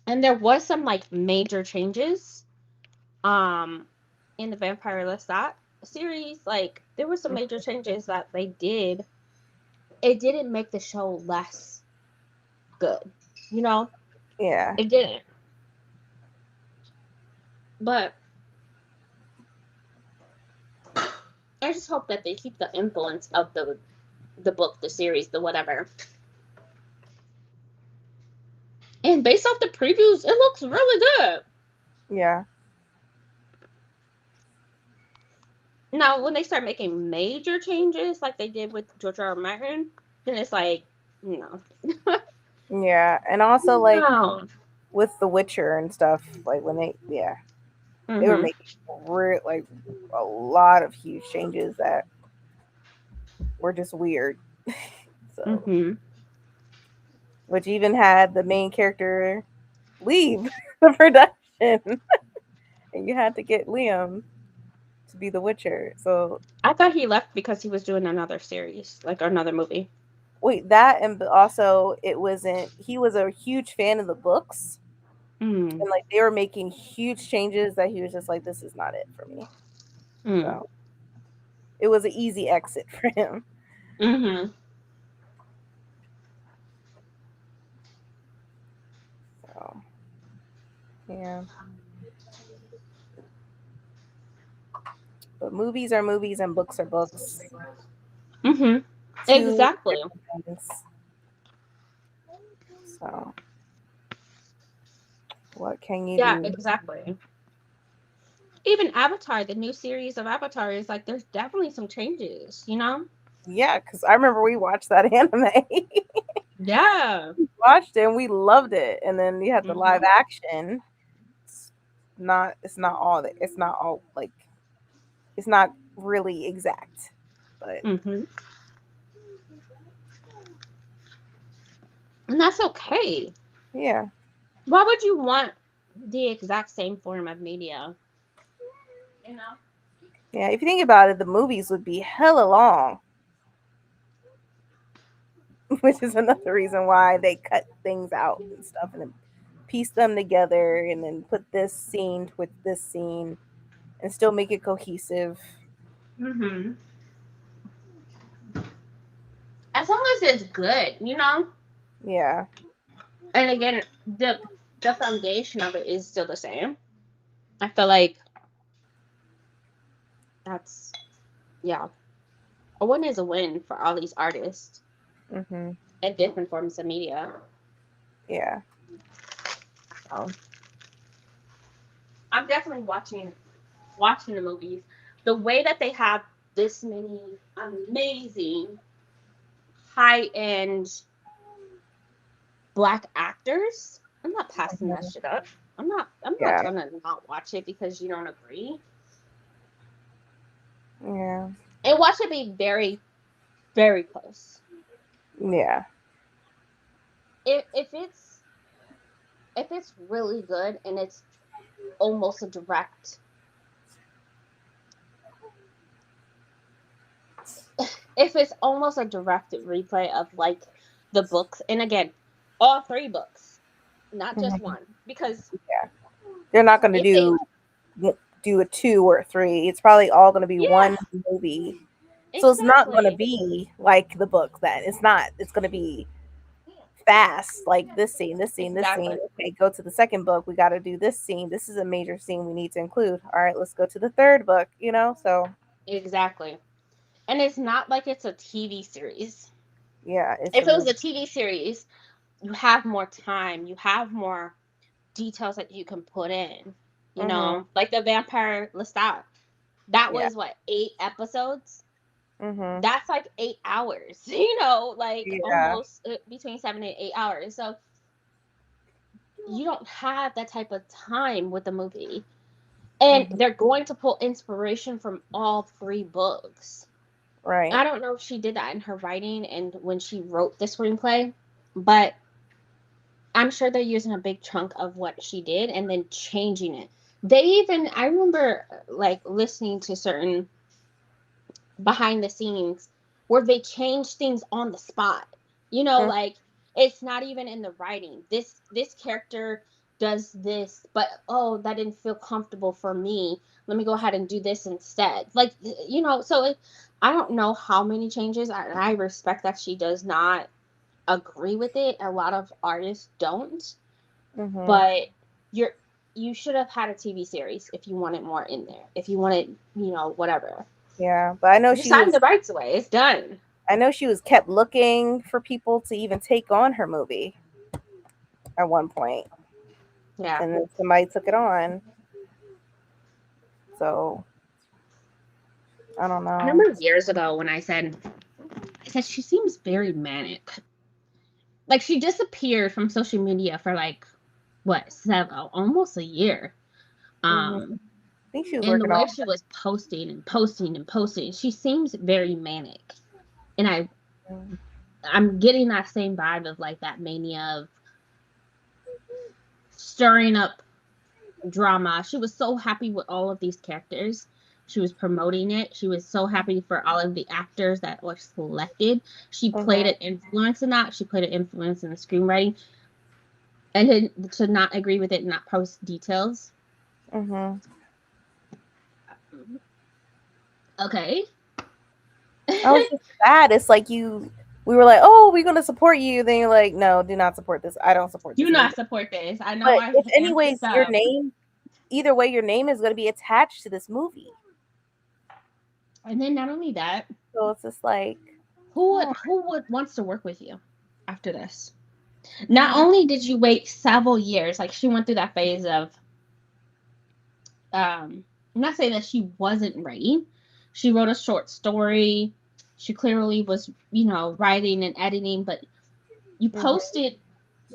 And there was some like major changes um in the Vampire Lestat series. Like there were some major changes that they did. It didn't make the show less good, you know. Yeah. It didn't. But I just hope that they keep the influence of the book, the series, the whatever. And based off the previews, it looks really good. Yeah. Now, when they start making major changes, like they did with George R. R. Martin, then it's like, no, Yeah. And also, like, no. with The Witcher and stuff, like when they were Mhm. making like a lot of huge changes that were just weird. So, Mhm. which even had the main character leave the production, and you had to get Liam to be the Witcher. So I thought he left because he was doing another series, like another movie. wait, that and also it wasn't. He was a huge fan of the books, Mm. and like they were making huge changes that he was just like, this is not it for me. Mm. So it was an easy exit for him. Mhm. So yeah, but movies are movies and books are books. Mhm. Two Exactly. different things. So what can you Yeah, do? exactly. Even Avatar, the new series of Avatar is like there's definitely some changes, you know? Yeah, because I remember we watched that anime. Yeah. Watched it and we loved it. And then you had the live Mhm. action. It's it's not all like it's not really exact. But Mhm. And that's okay. yeah. Why would you want the exact same form of media? You know? Yeah, if you think about it, the movies would be hella long, which is another reason why they cut things out and stuff and then piece them together and then put this scene with this scene. and still make it cohesive. Mm-hmm. As long as it's good, you know. Yeah. And again, the foundation of it is still the same. I feel like that's yeah. A win is a win for all these artists Mhm. and different forms of media. Yeah. So I'm definitely watching the movies. The way that they have this many amazing high end black actors, I'm not passing that Mhm. shit up. I'm not Yeah. gonna not watch it because you don't agree. Yeah. And watch it be very, very close. Yeah. If it's really good and it's almost a direct if it's almost a direct replay of like the books, and again, all three books, not just Mhm. one, because Yeah. They're not going to if they do a 2 or a 3. It's probably all going to be yeah, one movie. So it's not going to exactly, be like the book then. It's not. It's going to be fast, like this scene, this scene, this scene. exactly, Okay, go to the second book. We got to do this scene. This is a major scene we need to include. All right, let's go to the third book, So, exactly. And it's not like it's a TV series. yeah, it's a If it was movie. a TV series, you have more time, you have more details that you can put in, Mhm. like the Vampire Lestat. That Yeah. was what, 8 episodes? Mhm. That's like 8 hours, like Yeah. almost between 7 and 8 hours. So you don't have that type of time with the movie. And Mhm. they're going to pull inspiration from all three books. Right. I don't know if she did that in her writing and when she wrote the screenplay, but I'm sure they're using a big chunk of what she did and then changing it. I remember like listening to certain behind the scenes where they change things on the spot. Mhm. Like it's not even in the writing. This character does this, but oh, that didn't feel comfortable for me. Let me go ahead and do this instead. Like so I don't know how many changes. I respect that she does not agree with it. A lot of artists don't, Mhm. but you're you should have had a TV series if you wanted more in there. If you wanted, whatever. Yeah, but I know You she signed the was. rights away. It's done. I know she was kept looking for people to even take on her movie at one point, Yeah. and then somebody took it on. So I don't I know. remember years ago when I said she seems very manic. Like she disappeared from social media for like what, almost a year. Mhm. Um, I think she was and the working way on. she was posting and posting and posting, she seems very manic. And I'm getting that same vibe of like that mania of stirring up drama. She was so happy with all of these characters. She was promoting it. She was so happy for all of the actors that were selected. She played Mhm. an influence in that. She played an influence in the screenwriting. And then to not agree with it, not post details. Mhm. Okay. I was just sad. It's like you. We were like, "Oh, we're gonna support you." Then you're like, "No, do not support this. I don't support Do this not movie." support this. I know But I if am anyways, pissed up. either way, your name is gonna be attached to this movie. And then not only that, So it's just like, oh, who would wants to work with you after this? Not yeah. only did you wait several years, like she went through that phase of I'm not saying that she wasn't writing. She wrote a short story. She clearly was, writing and editing, but you Mhm. posted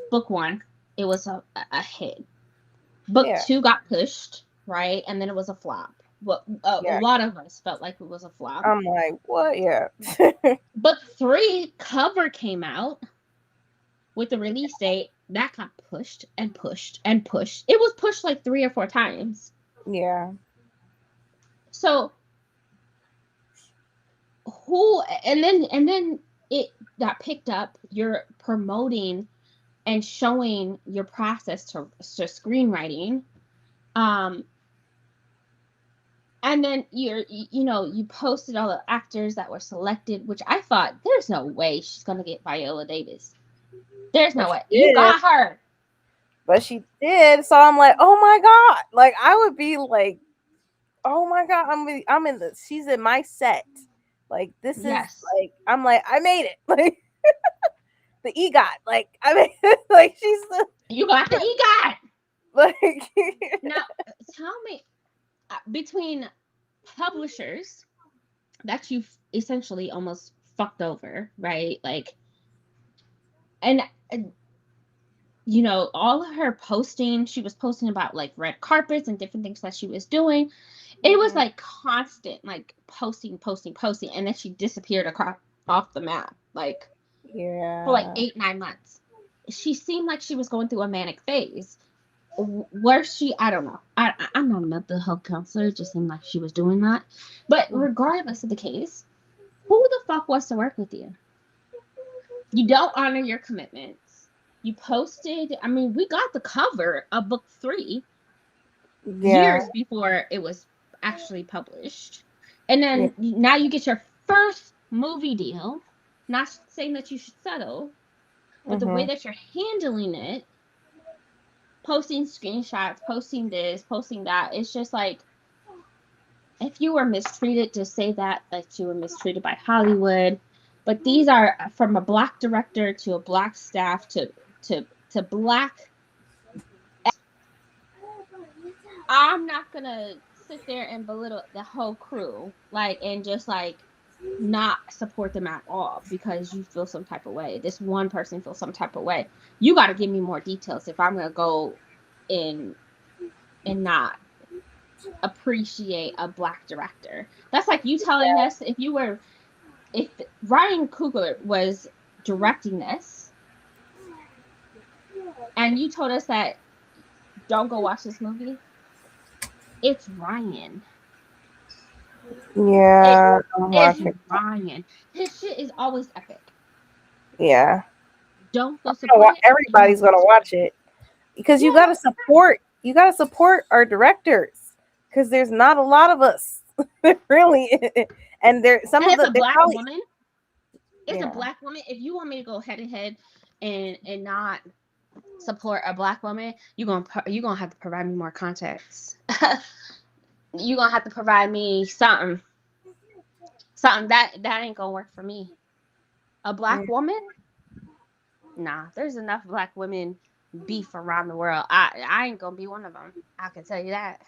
book one, it was a hit. Book Yeah. two got pushed, right? And then it was a flop. Well, a Yeah. lot of us felt like it was a flop. I'm like, what? Yeah. Book three cover came out with the release date. That got pushed and pushed and pushed. It was pushed like 3 or 4 times. Yeah. So who and then it got picked up. You're promoting and showing your process to screenwriting. um And then you posted all the actors that were selected, which I thought, there's no way she's gonna get Viola Davis. There's But no she way. You did. got her. But she did. So I'm like, oh my god. Like I would be like, oh my god, I'm in the she's in my set. Like this is Yes. like I'm like, I made it. Like the EGOT. Like I mean like she's the You got the EGOT. like Now, tell me, between publishers that you've essentially almost fucked over, right? Like, and all of her posting, she was posting about like red carpets and different things that she was doing. It was like constant, like posting, posting, posting, and then she disappeared across off the map, like for like yeah. 8, 9 months. She seemed like she was going through a manic phase. Where she, I don't know. I'm not a mental health counselor. It just seemed like she was doing that. But regardless of the case, who the fuck wants to work with you? You don't honor your commitments. You posted, I mean, we got the cover of book 3 Yeah. years before it was actually published. And Yeah. then now you get your first movie deal. Not saying that you should settle, but the way Mhm. that you're handling it, posting screenshots, posting this, posting that, it's just like, if you were mistreated, just say that you were mistreated by Hollywood. But these are from a black director to a black staff to black. I'm not gonna sit there and belittle the whole crew, like, and just like not support them at all because you feel some type of way. This one person feels some type of way. You got to give me more details if I'm gonna go in and not appreciate a black director. That's like you telling us, if Ryan Coogler was directing this and you told us that don't go watch this movie, it's Ryan. It, Yeah. I'm it's watching. Ryan. His shit is always epic. Yeah. Don't go support it. You Everybody's won't go gonna support watch it because it. you Yeah. gotta support. You gotta support our directors because there's not a lot of us, really. And there, some And of it's the a they black probably woman. It's a yeah. black woman. If you want me to go head to head and not support a black woman, you're gonna have to provide me more context. You're gonna have to provide me something that ain't gonna work for me. A Yeah. black woman? Nah, there's enough black women beef around the world. I ain't gonna be one of them. I can tell you that.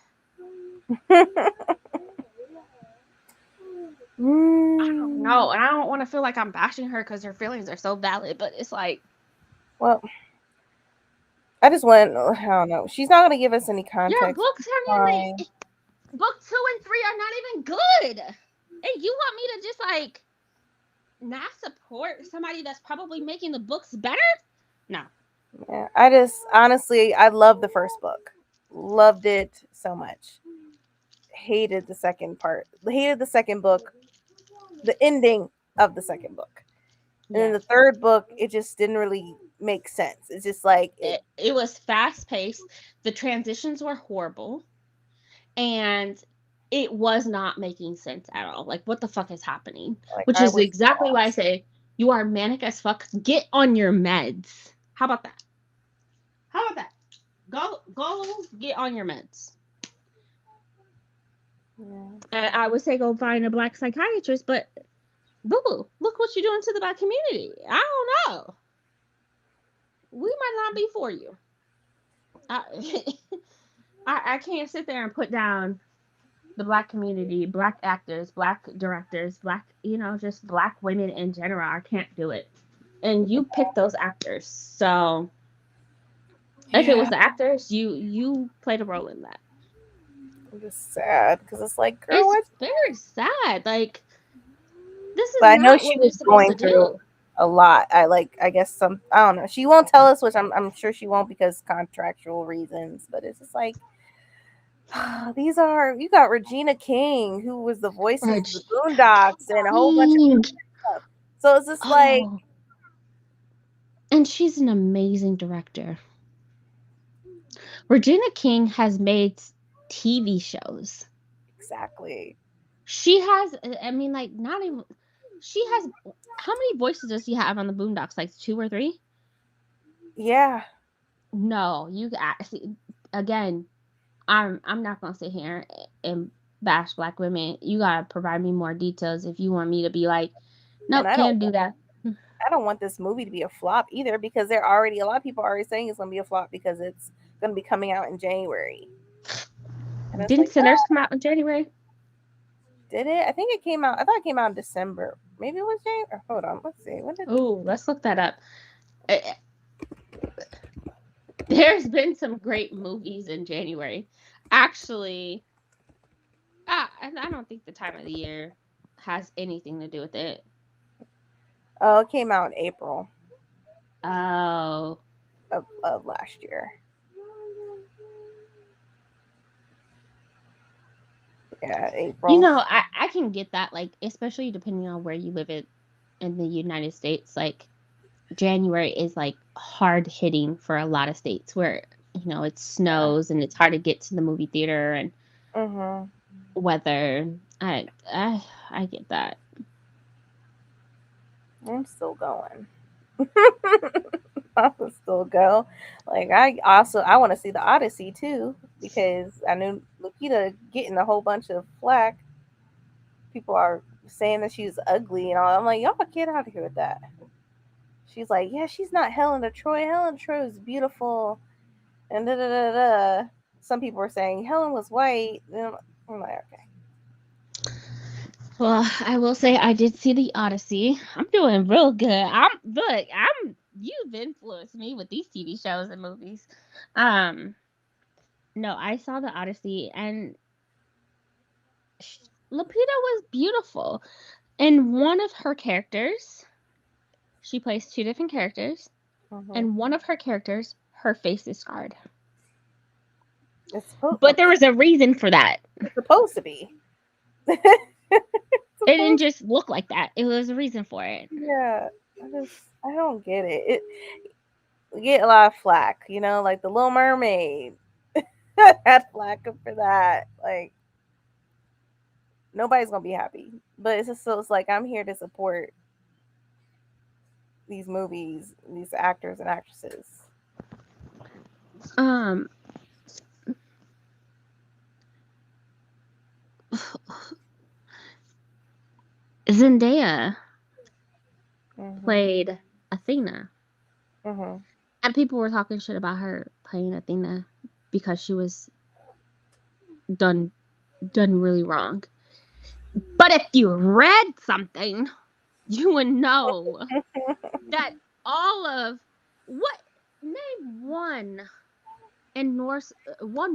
I don't Mm, know, and I don't want to feel like I'm bashing her because her feelings are so valid. But it's like, well, I just want. I don't know. She's not gonna give us any your context. books are Fine. book 2 and 3 are not even good, and you want me to just like not support somebody that's probably making the books better? No. Yeah. I just honestly, I love the first book. Loved it so much. Hated the second part. Hated the second book. The ending of the second book. And then Yeah. the third book, it just didn't really make sense. It's just like It was fast paced. The transitions were horrible, and it was not making sense at all. Like, what the fuck is happening? like Which I is was exactly why I lost. say you are manic as fuck. Get on your meds. How about that? How about that? Go get on your meds. Yeah. And I would say go find a black psychiatrist, but boo boo, look what you're doing to the black community. I don't know. We might not be for you. I, I can't sit there and put down the black community, black actors, black directors, black, just black women in general. I can't do it. And you pick those actors. So if it Yeah. was the actors, you played a role in that. I'm just sad because it's like, girl, It's what? very sad. Like, this But is I know not she what we're was supposed to going through do. a lot. I guess some. I don't know. She won't tell us, which I'm sure she won't because contractual reasons. But it's just like these are you got Regina King, who was the voices of the Boondocks and a whole bunch of King. stuff. So it's just like Oh, and she's an amazing director. Regina King has made TV shows. Exactly. She has, I mean, like, not even, she has, how many voices does she have on the Boondocks? Like 2 or 3? Yeah. No, you see, again, I'm not gonna sit here and bash black women. You gotta provide me more details if you want me to be like, And nope, can't do that. I don't want this movie to be a flop either because they're already a lot of people are already saying it's going to be a flop because it's going to be coming out in January. And it's Didn't like, Sinners come out in January? did it? I think it came out. I thought it came out in December. Maybe it was January. Hold on. Let's see. When did? Oh, let's look that up. Uh, There's been some great movies in January. Actually, and I don't think the time of the year has anything to do with it. Oh, it came out in April Oh, of last year. Yeah, you April. know, I can get that, like, especially depending on where you live in the United States. Like, January is like hard hitting for a lot of states where, it Yeah. snows and it's hard to get to the movie theater and Mhm. weather. I get that. I'm still going. I would still go. Like I want to see the Odyssey too because I knew Lupita getting a whole bunch of flack. People are saying that she's ugly and all. I'm like, y'all get out of here with that. She's like, yeah, she's not Helen of Troy. Helen of Troy is beautiful, and da da da da. Some people are saying Helen was white. And I'm like, okay. Well, I will say I did see the Odyssey. I'm doing real good. You've influenced me with these TV shows and movies. Um, no, I saw the Odyssey and Lupita was beautiful. And one of her characters, she plays two different characters, Mm-hmm. and one of her characters, her face is scarred. It's, But there was a reason for that. it's supposed to be. It didn't just look like that. It was a reason for it. Yeah, I don't get it. We get a lot of flack, like the Little Mermaid had flack for that. Like nobody's gonna be happy, but it's just so it's like I'm here to support these movies, these actors and actresses. Um, Zendaya Mhm. played Athena, Mhm. and people were talking shit about her playing Athena because she was done done really wrong. But if you read something, you would know that all of what name one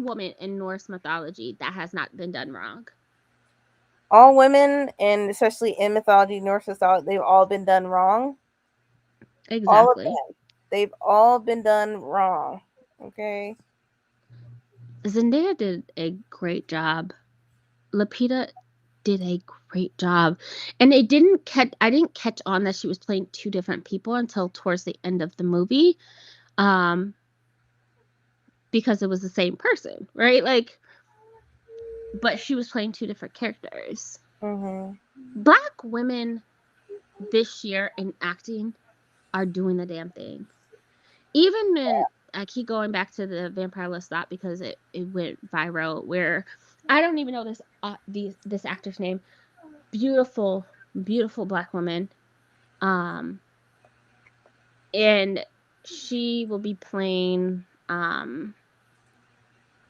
woman in Norse mythology that has not been done wrong. All women, and especially in mythology, Norse mythology, they've all been done wrong. All of Exactly. them, they've all been done wrong. Okay. Zendaya did a great job. Lapita did a great job. And I didn't catch on that she was playing two different people until towards the end of the movie. Um because it was the same person, right? Like, but she was playing two different characters. Mhm. Black women this year in acting are doing the damn thing. Even when I keep going back to the Vampire Let's Stop because it went viral, where I don't even know this actor's name. Beautiful, beautiful black woman. Um, and she will be playing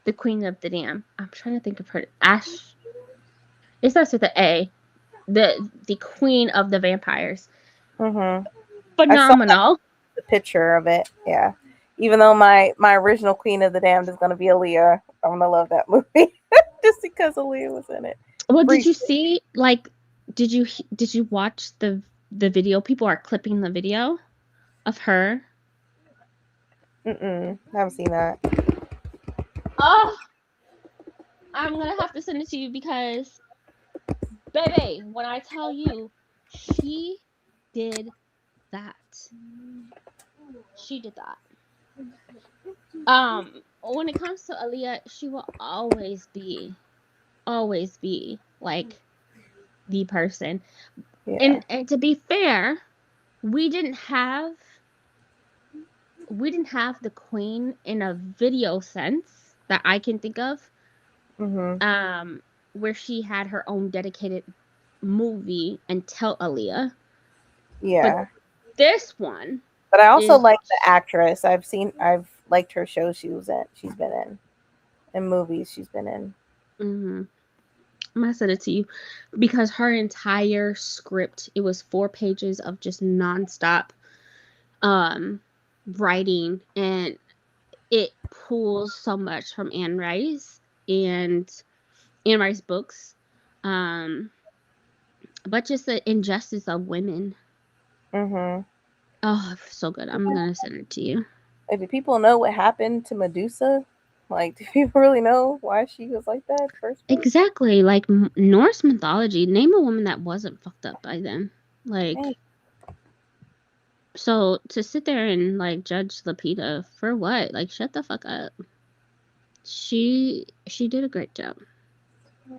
the Queen of the Dam. I'm trying to think of her. Ash. It starts with the A. The Queen of the Vampires. Mhm. I saw Phenomenal. the picture of it. Yeah. Even though my original Queen of the Damned is gonna be Aaliyah, I'm gonna love that movie just because Aaliyah was in it. Well, did you Briefly. see, like, did you watch the video? People are clipping the video of her. Mm-mm. Haven't seen that. Oh, I'm gonna have to send it to you because, baby, when I tell you, she did that. She did that. When it comes to Aaliyah, she will always be. always be like the person. Yeah. And to be fair, we didn't have we didn't have the queen in a video sense that I can think of, Mhm. um, where she had her own dedicated movie and tell Aaliyah. But Yeah. this one But I also is like the actress. I've liked her shows she's been in, and movies she's been in. mhm, I'm gonna send it to you because her entire script, it was 4 pages of just nonstop um writing, and it pulls so much from and Anne Rice books. Um but just the injustice of women. Mhm. Oh, so good. I'm gonna send it to you. Like, do people know what happened to Medusa? Like, do people really know why she was like that in the first place? Exactly, like Norse mythology. Name a woman that wasn't fucked up by them. Dang. Like, so to sit there and like judge Lapita for what? Like, shut the fuck up. She did a great job.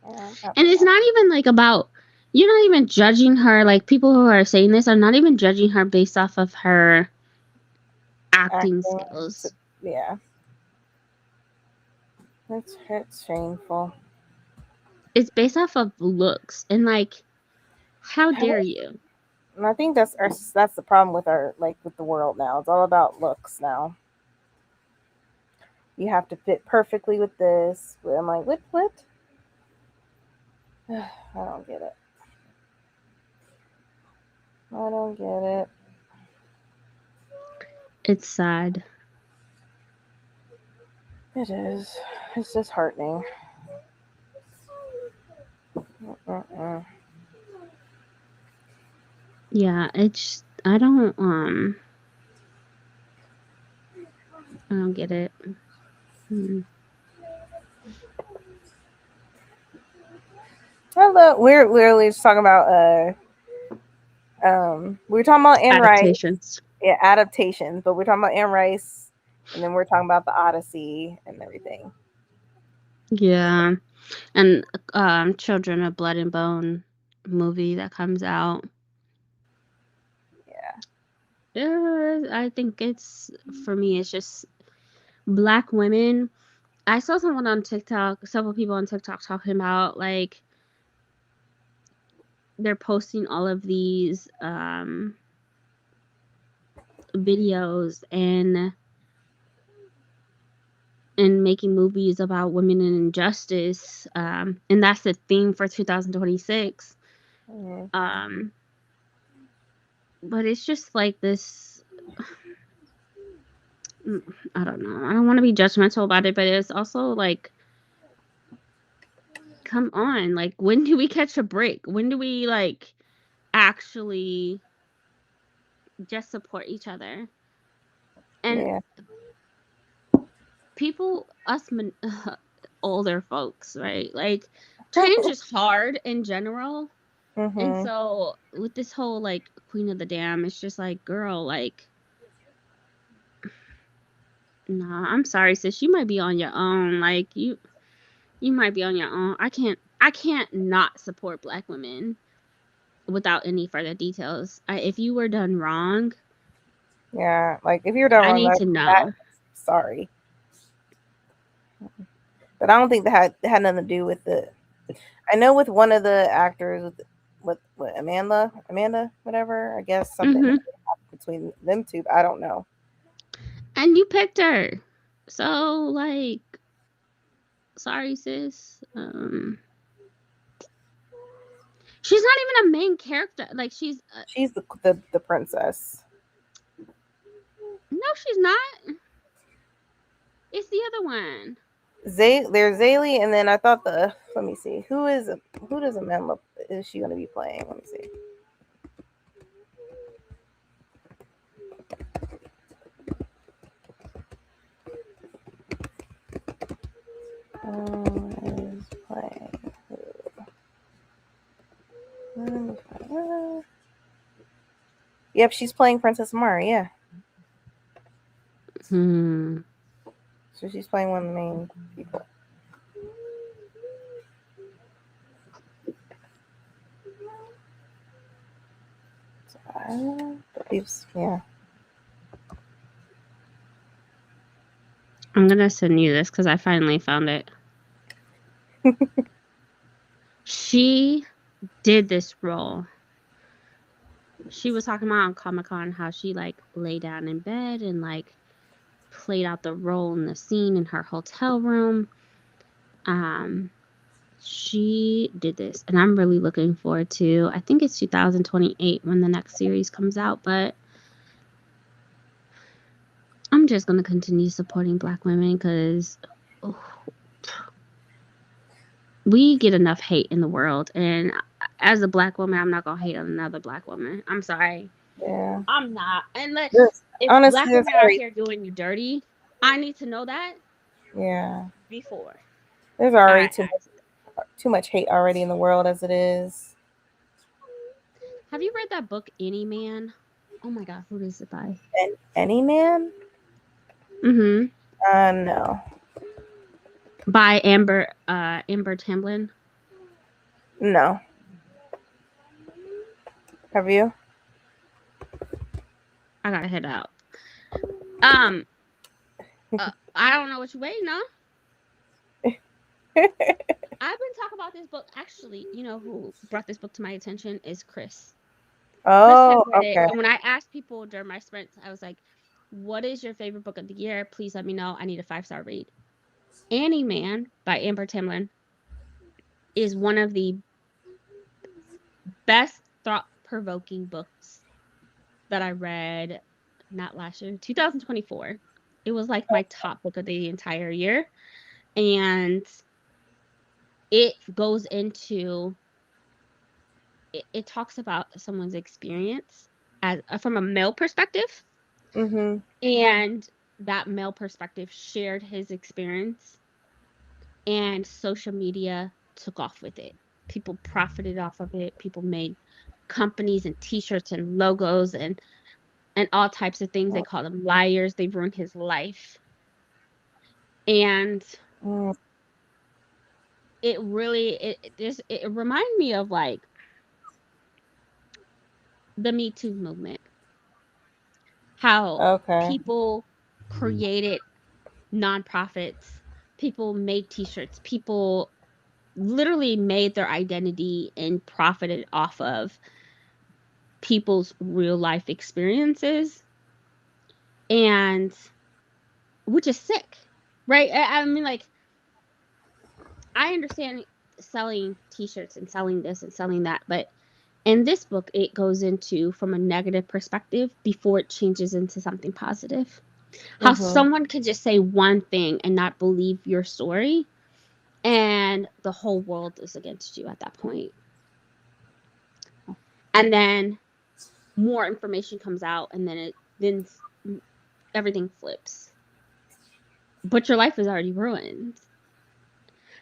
I And it's forgot. not even like about, you're not even judging her. Like, people who are saying this are not even judging her based off of her acting Acting. skills. Yeah, it's shameful. It's based off of looks, and like, how dare you? And I think that's the problem with our like with the world now. It's all about looks now. You have to fit perfectly with this. I'm like, what? What? I don't get it. I don't get it. It's sad. It is. It's disheartening. Mm-mm. Yeah, it's I don't get it. Mm. We're literally just talking about we were talking about Anne Rice, Adaptations. yeah, adaptations, but we're talking about Anne Rice, and then we're talking about the Odyssey and everything. Yeah. And Children of Blood and Bone movie that comes out. Yeah. Yeah, I think it's, for me, it's just black women. I saw someone on TikTok, several people on TikTok talking about like they're posting all of these videos and making movies about women and injustice. And that's the theme for 2026. Mm-hmm. Um, but it's just like this. mm, I don't know. I don't want to be judgmental about it, but it's also like, come on, like, when do we catch a break? When do we like actually just support each other? And Yeah. people, older folks, right? Like, change is hard in general. And Mm-hmm. so with this whole like Queen of the Dam, it's just like, girl, like, nah, I'm sorry, sis. You might be on your own. Like, you might be on your own. I can't not support black women without any further details. If you were done wrong, Yeah. Like if you're done I wrong, need to that know. sorry, but I don't think that had nothing to do with the. I know with one of the actors with what, Amanda, whatever. I guess something Hmm. between them two. But I don't know. And you picked her. So like, sorry, sis. She's not even a main character. Like, she's She's the princess. no, she's not. It's the other one. There's Zaylee, and then I thought the. Let me see. Who does Amanda is she going to be playing? Let me see. Is playing. Yep, she's playing Princess Mari. Yeah, Hmm. so she's playing one of the main people. Yeah. I'm gonna send you this because I finally found it. She did this role. She was talking about on Comic-Con how she like lay down in bed and like played out the role in the scene in her hotel room. She did this, and I'm really looking forward to. I think it's 2028 when the next series comes out, but I'm just gonna continue supporting Black women because we get enough hate in the world, and as a Black woman, I'm not gonna hate on another Black woman. I'm sorry, Yeah. I'm not. Unless This, if honestly, Black there's women are out already, here doing you dirty, I need to know that yeah. before There's already I too act. much hate already in the world as it is. Have you read that book, Any Man? Oh my God, who is it by? And any man? Mm-hmm. No. By Amber Tamblyn. No. Have you? I gotta head out. Um, I don't know what you're waiting on. I've been talking about this book. Actually, you know who brought this book to my attention is Chris. Chris had Oh, read it, okay. and when I asked people during my sprints, I was like, "What is your favorite book of the year? Please let me know. I need a 5-star read." Annie Man by Amber Tamlin is one of the best thought-provoking books that I read. Not last year, 2024. It was like my top book of the entire year, and it goes into it talks about someone's experience as from a male perspective, Mhm. and that male perspective shared his experience, and social media took off with it. People profited off of it. People made companies and t-shirts and logos and all types of things. They call them liars. They ruined his life. And Mm, it really it reminded me of like the Me Too movement. How okay. people created nonprofits, people made t-shirts, people literally made their identity and profited off of people's real life experiences, and which is sick, right? I mean, like, I understand selling t-shirts and selling this and selling that, but in this book it goes into from a negative perspective before it changes into something positive. How Mhm. someone could just say one thing and not believe your story, and the whole world is against you at that point. And then more information comes out, and then everything flips. But your life is already ruined.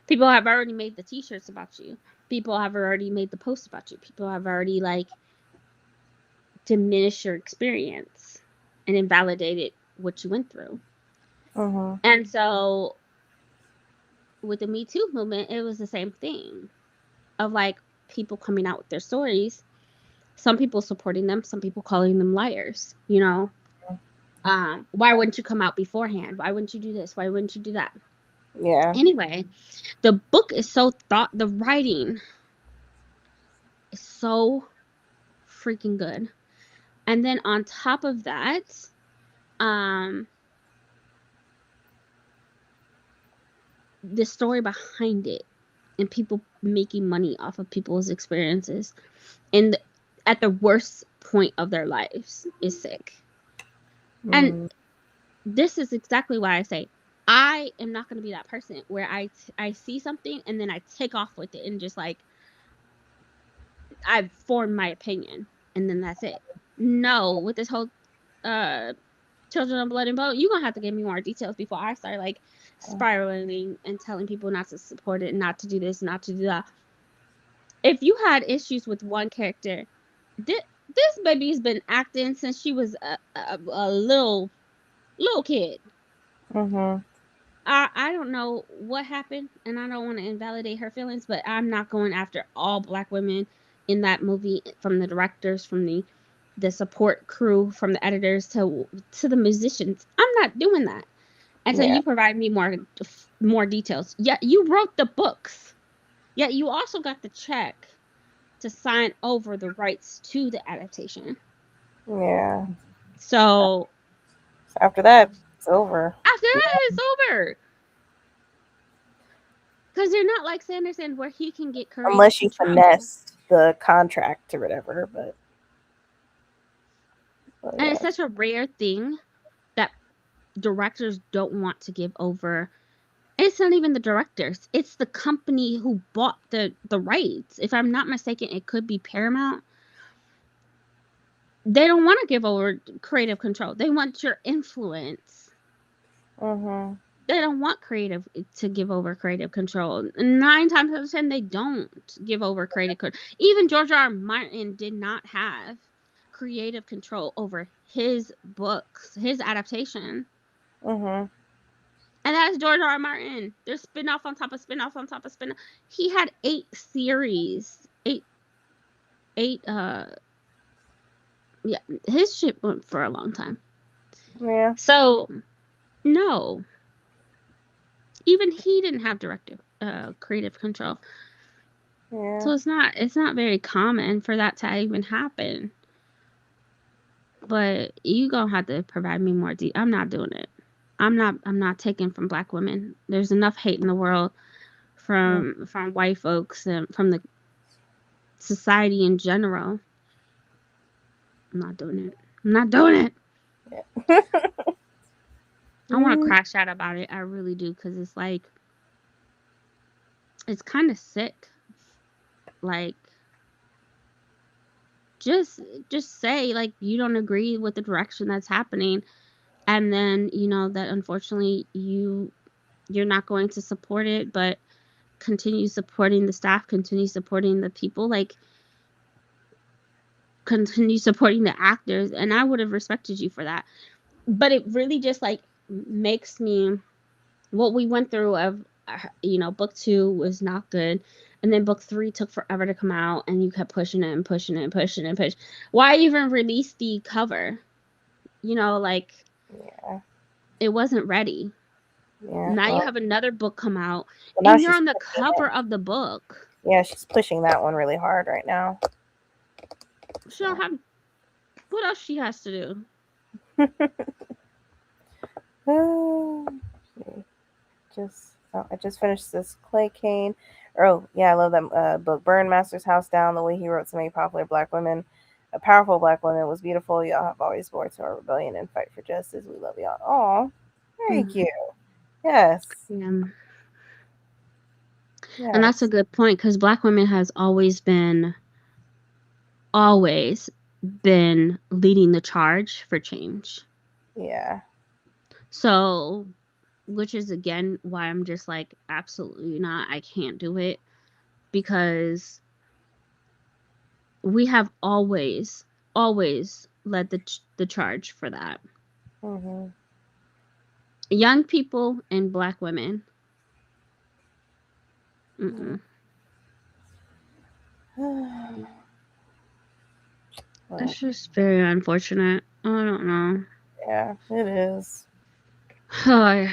People have already made the t-shirts about you. People have already made the posts about you. People have already like diminished your experience and invalidated what you went through. Mhm. And so with the Me Too movement, it was the same thing of like people coming out with their stories, some people supporting them, some people calling them liars, you know. Why wouldn't you come out beforehand? Why wouldn't you do this? Why wouldn't you do that? Yeah. Anyway, the book is so the writing is so freaking good. And then on top of that, um, the story behind it and people making money off of people's experiences and at the worst point of their lives is sick. And Mm, this is exactly why I say I am not going to be that person where I see something and then I take off with it and just like I've formed my opinion and then that's it. No, with this whole uh Children of Blood and Bone, you're gonna have to give me more details before I start like spiraling and telling people not to support it, not to do this, not to do that. If you had issues with one character, this baby's been acting since she was a little kid. mhm. I don't know what happened, and I don't want to invalidate her feelings, but I'm not going after all Black women in that movie from the directors, from the the support crew from the editors to the musicians. I'm not doing that until Yeah. you provide me more details. Yet you wrote the books. Yet you also got the check to sign over the rights to the adaptation. Yeah. So So after that, it's over. after Yeah. that, it's over. Because they're not like Sanderson, where he can get creative Unless you control. finesse the contract or whatever, but And yeah. it's such a rare thing that directors don't want to give over. It's not even the directors, it's the company who bought the rights. If I'm not mistaken, it could be Paramount. They don't want to give over creative control. They want your influence. Mhm. They don't want creative to give over creative control. 9 times out of 10, they don't give over creative control. Even George R. R. Martin did not have creative control over his books, his adaptation. Mhm. And that's George R. R. Martin. There's spin-off on top of spin-off on top of spin-off. He had 8 series. Eight yeah, his shit went for a long time. Yeah. So no. Even he didn't have directive creative control. Yeah. So it's not very common for that to even happen. But you gonna have to provide me more I'm not doing it. I'm not taking from black women. There's enough hate in the world Mm. from white folks and from the society in general. I'm not doing it. I'm not doing it. Yeah. I want to Mm. crash out about it. I really do, because it's like it's kind of sick. Like just just say like you don't agree with the direction that's happening, and then that unfortunately you're not going to support it, but continue supporting the staff, continue supporting the people, like continue supporting the actors, and I would have respected you for that. But it really just like makes me, what we went through of book 2 was not good, and then book 3 took forever to come out, and you kept pushing it and pushing it and pushing it and push. Why even release the cover? Like Yeah. it wasn't ready. Yeah. Now you Well, have another book come out, now and you're she's on the pushing cover it. of the book. Yeah, she's pushing that one really hard right now. She don't have, what else she has to do? So. I just finished this Clay Cane. Oh yeah, I love that book. Burn Master's House Down. The way he wrote so many popular black women, a powerful black woman, was beautiful. Y'all have always bore to our rebellion and fight for justice. We love y'all. Oh, thank Mm, you. Yes, yeah. And that's a yes, good point, because black women has always been leading the charge for change. yeah. So, which is again why I'm just like, absolutely not. I can't do it, because we have always led the charge for that. Mhm. Young people and black women. Mm-mm. Well, It's just very unfortunate. I don't know. yeah, it is. Oh,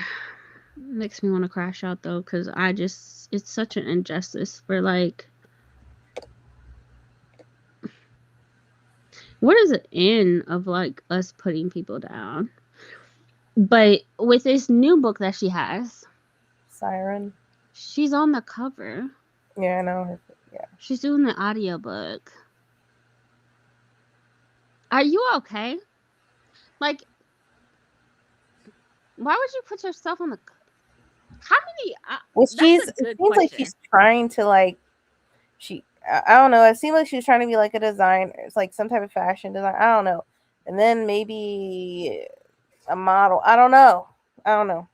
makes me want to crash out though, because it's such an injustice for like, what is the end of like us putting people down? But with this new book that she has, Siren. she's on the cover. Yeah, I know. Yeah. She's doing the audiobook. Are you okay? Like, why would you put yourself on the? How many? Well, That's a It good seems like question. she's trying to like. I don't know. It seemed like she was trying to be like a designer. It's like some type of fashion design. I don't know. And then maybe a model. I don't know. I don't know.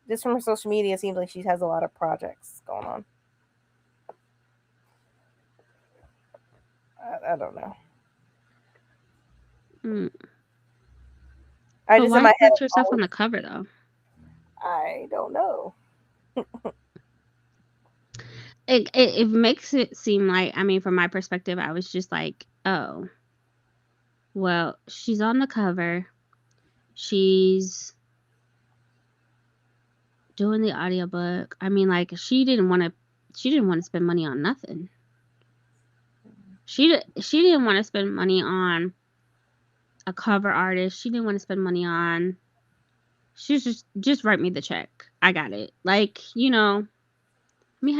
Just from her social media, it seems like she has a lot of projects going on. I don't know. Mm. I But just in why my head, put yourself on the cover though? I don't know. It makes it seem like, I mean, from my perspective, I was just like, oh, Well, she's on the cover. She's doing the audiobook. I mean, like she didn't want to spend money on nothing. She didn't want to spend money on a cover artist. She didn't want to spend money on. She was just write me the check. I got it. Like, let me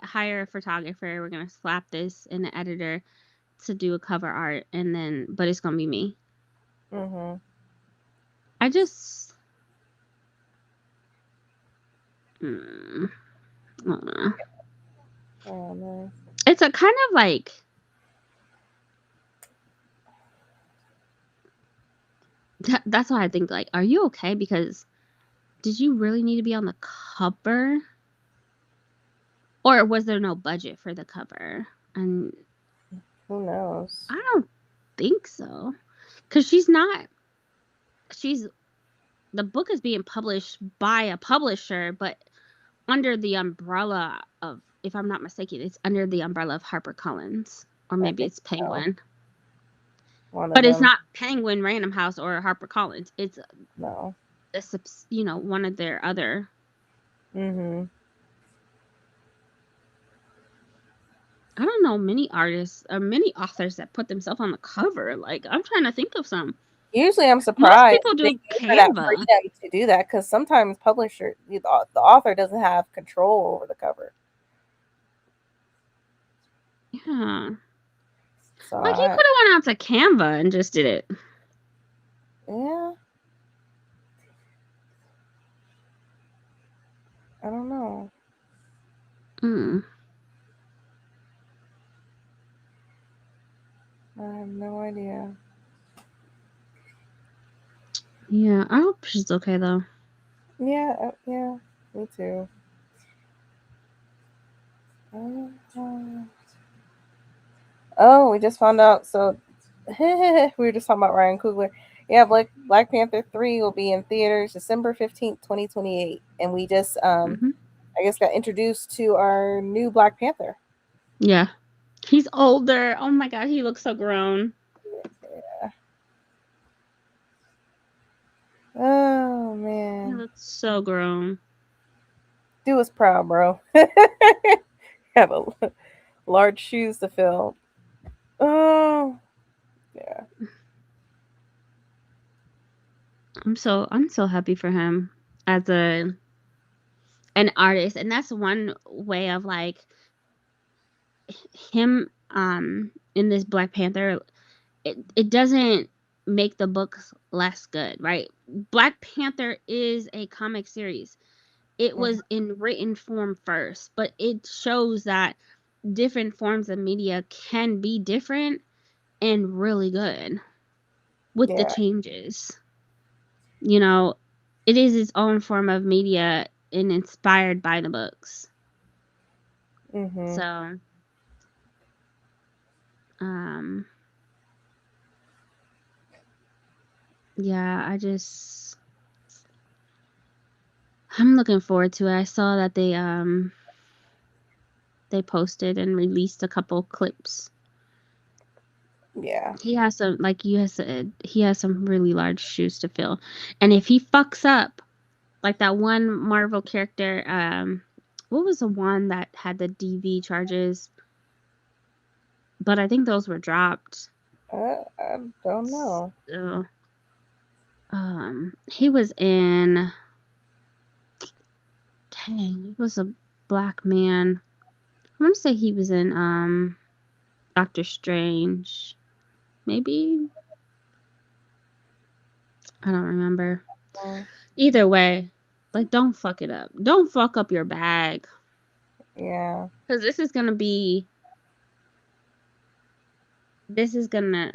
hire a photographer. We're gonna slap this in the editor to do a cover art, and then but it's gonna be me. Mhm. I just mm, I don't know. Oh no. It's a kind of like that's why I think like, are you okay? Because did you really need to be on the cover, or was there no budget for the cover? And Who knows? I don't think so, because she's not. She's the book is being published by a publisher, but under the umbrella of, if I'm not mistaken, it's under the umbrella of HarperCollins, or I maybe think it's so. Penguin. One of But it's them. not Penguin Random House or HarperCollins. It's No. one of their other. Mhm. I don't know many artists or many authors that put themselves on the cover. Like, I'm trying to think of some. Usually, I'm Most surprised people they do give her that Canva. freedom to do that because sometimes the author doesn't have control over the cover. Yeah. So Like, he could have went out to Canva and just did it. yeah, I don't know. Mm. I have no idea. Yeah, I hope she's okay though. Yeah, yeah, me too. Uh, Oh, we just found out. So we were just talking about Ryan Coogler. Yeah, Black Panther 3 will be in theaters December 15th, 2028, and we just Hmm. I guess got introduced to our new Black Panther. Yeah. He's older. Oh my god, he looks so grown. Yeah. Oh He man, looks so grown. do us proud, bro. Have a large shoes to fill. Oh yeah, I'm so happy for him as an artist. And that's one way of like him in this Black Panther, it doesn't make the books less good, right? Black Panther is a comic series. It hmm, was in written form first, but it shows that different forms of media can be different and really good with the yeah, changes. You know, it is its own form of media and inspired by the books. hmm, So, um, yeah, I'm looking forward to it. I saw that they posted and released a couple clips. yeah. He has some, like you said, he has some really large shoes to fill. And if he fucks up, like that one Marvel character, what was the one that had the DV charges? But I think those were dropped. I don't know. So, he was in, dang, he was a black man. I want to say he was in Doctor Strange. Maybe, I don't remember. Mm, Either way, like, don't fuck it up. Don't fuck up your bag. yeah. Because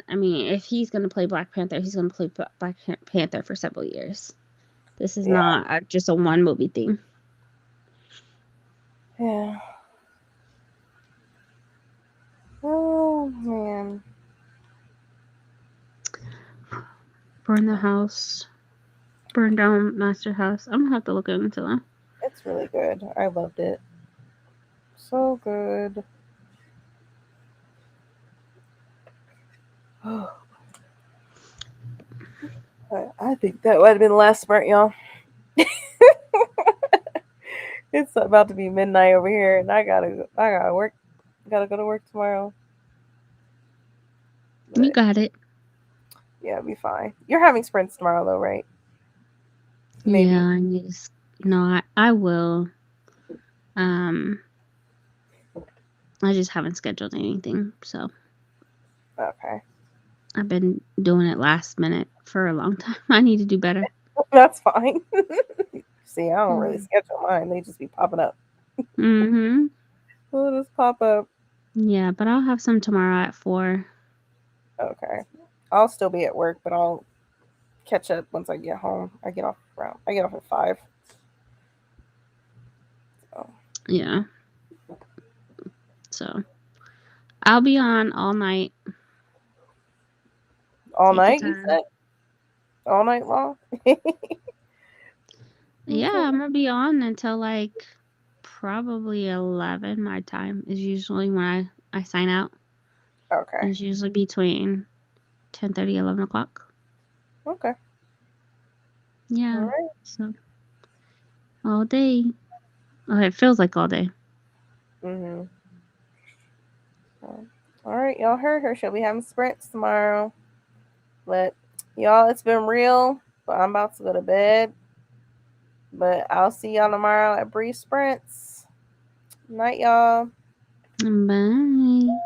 I mean, if he's gonna play Black Panther, he's gonna play Panther for several years. This is Yeah. not just a one movie thing. Yeah. Oh man, Burn the house. Burn down Master House. I'm gonna have to look into that. it's really good. I loved it. So good. I think that would have been the last sprint, y'all. It's about to be midnight over here, and I gotta work. Gotta go to work tomorrow. You But got it. yeah, it'll be fine. You're having sprints tomorrow, though, right? Yeah, Maybe. I just no, I will. Um, I just haven't scheduled anything, so Okay, I've been doing it last minute for a long time. I need to do better. that's fine. See, I don't really Mm. schedule mine. They just be popping up. Mhm. They'll just pop up. Yeah, but I'll have some tomorrow at 4. Okay, I'll still be at work, but I'll catch up once I get home. I get off at 5. So Yeah. So, I'll be on all night. all Take your night, you time. said? All night long? Yeah, Okay. I'm gonna be on until like probably 11 my time is usually when I sign out. Okay. It's usually between 10:30 11 o'clock. Okay. All Yeah. right. So, all day. Oh, it feels like all day. Mm-hmm. All right, y'all heard her. She'll be having sprints tomorrow. But y'all, it's been real. But I'm about to go to bed. But I'll see y'all tomorrow at Bree Sprints. Night, y'all. Bye.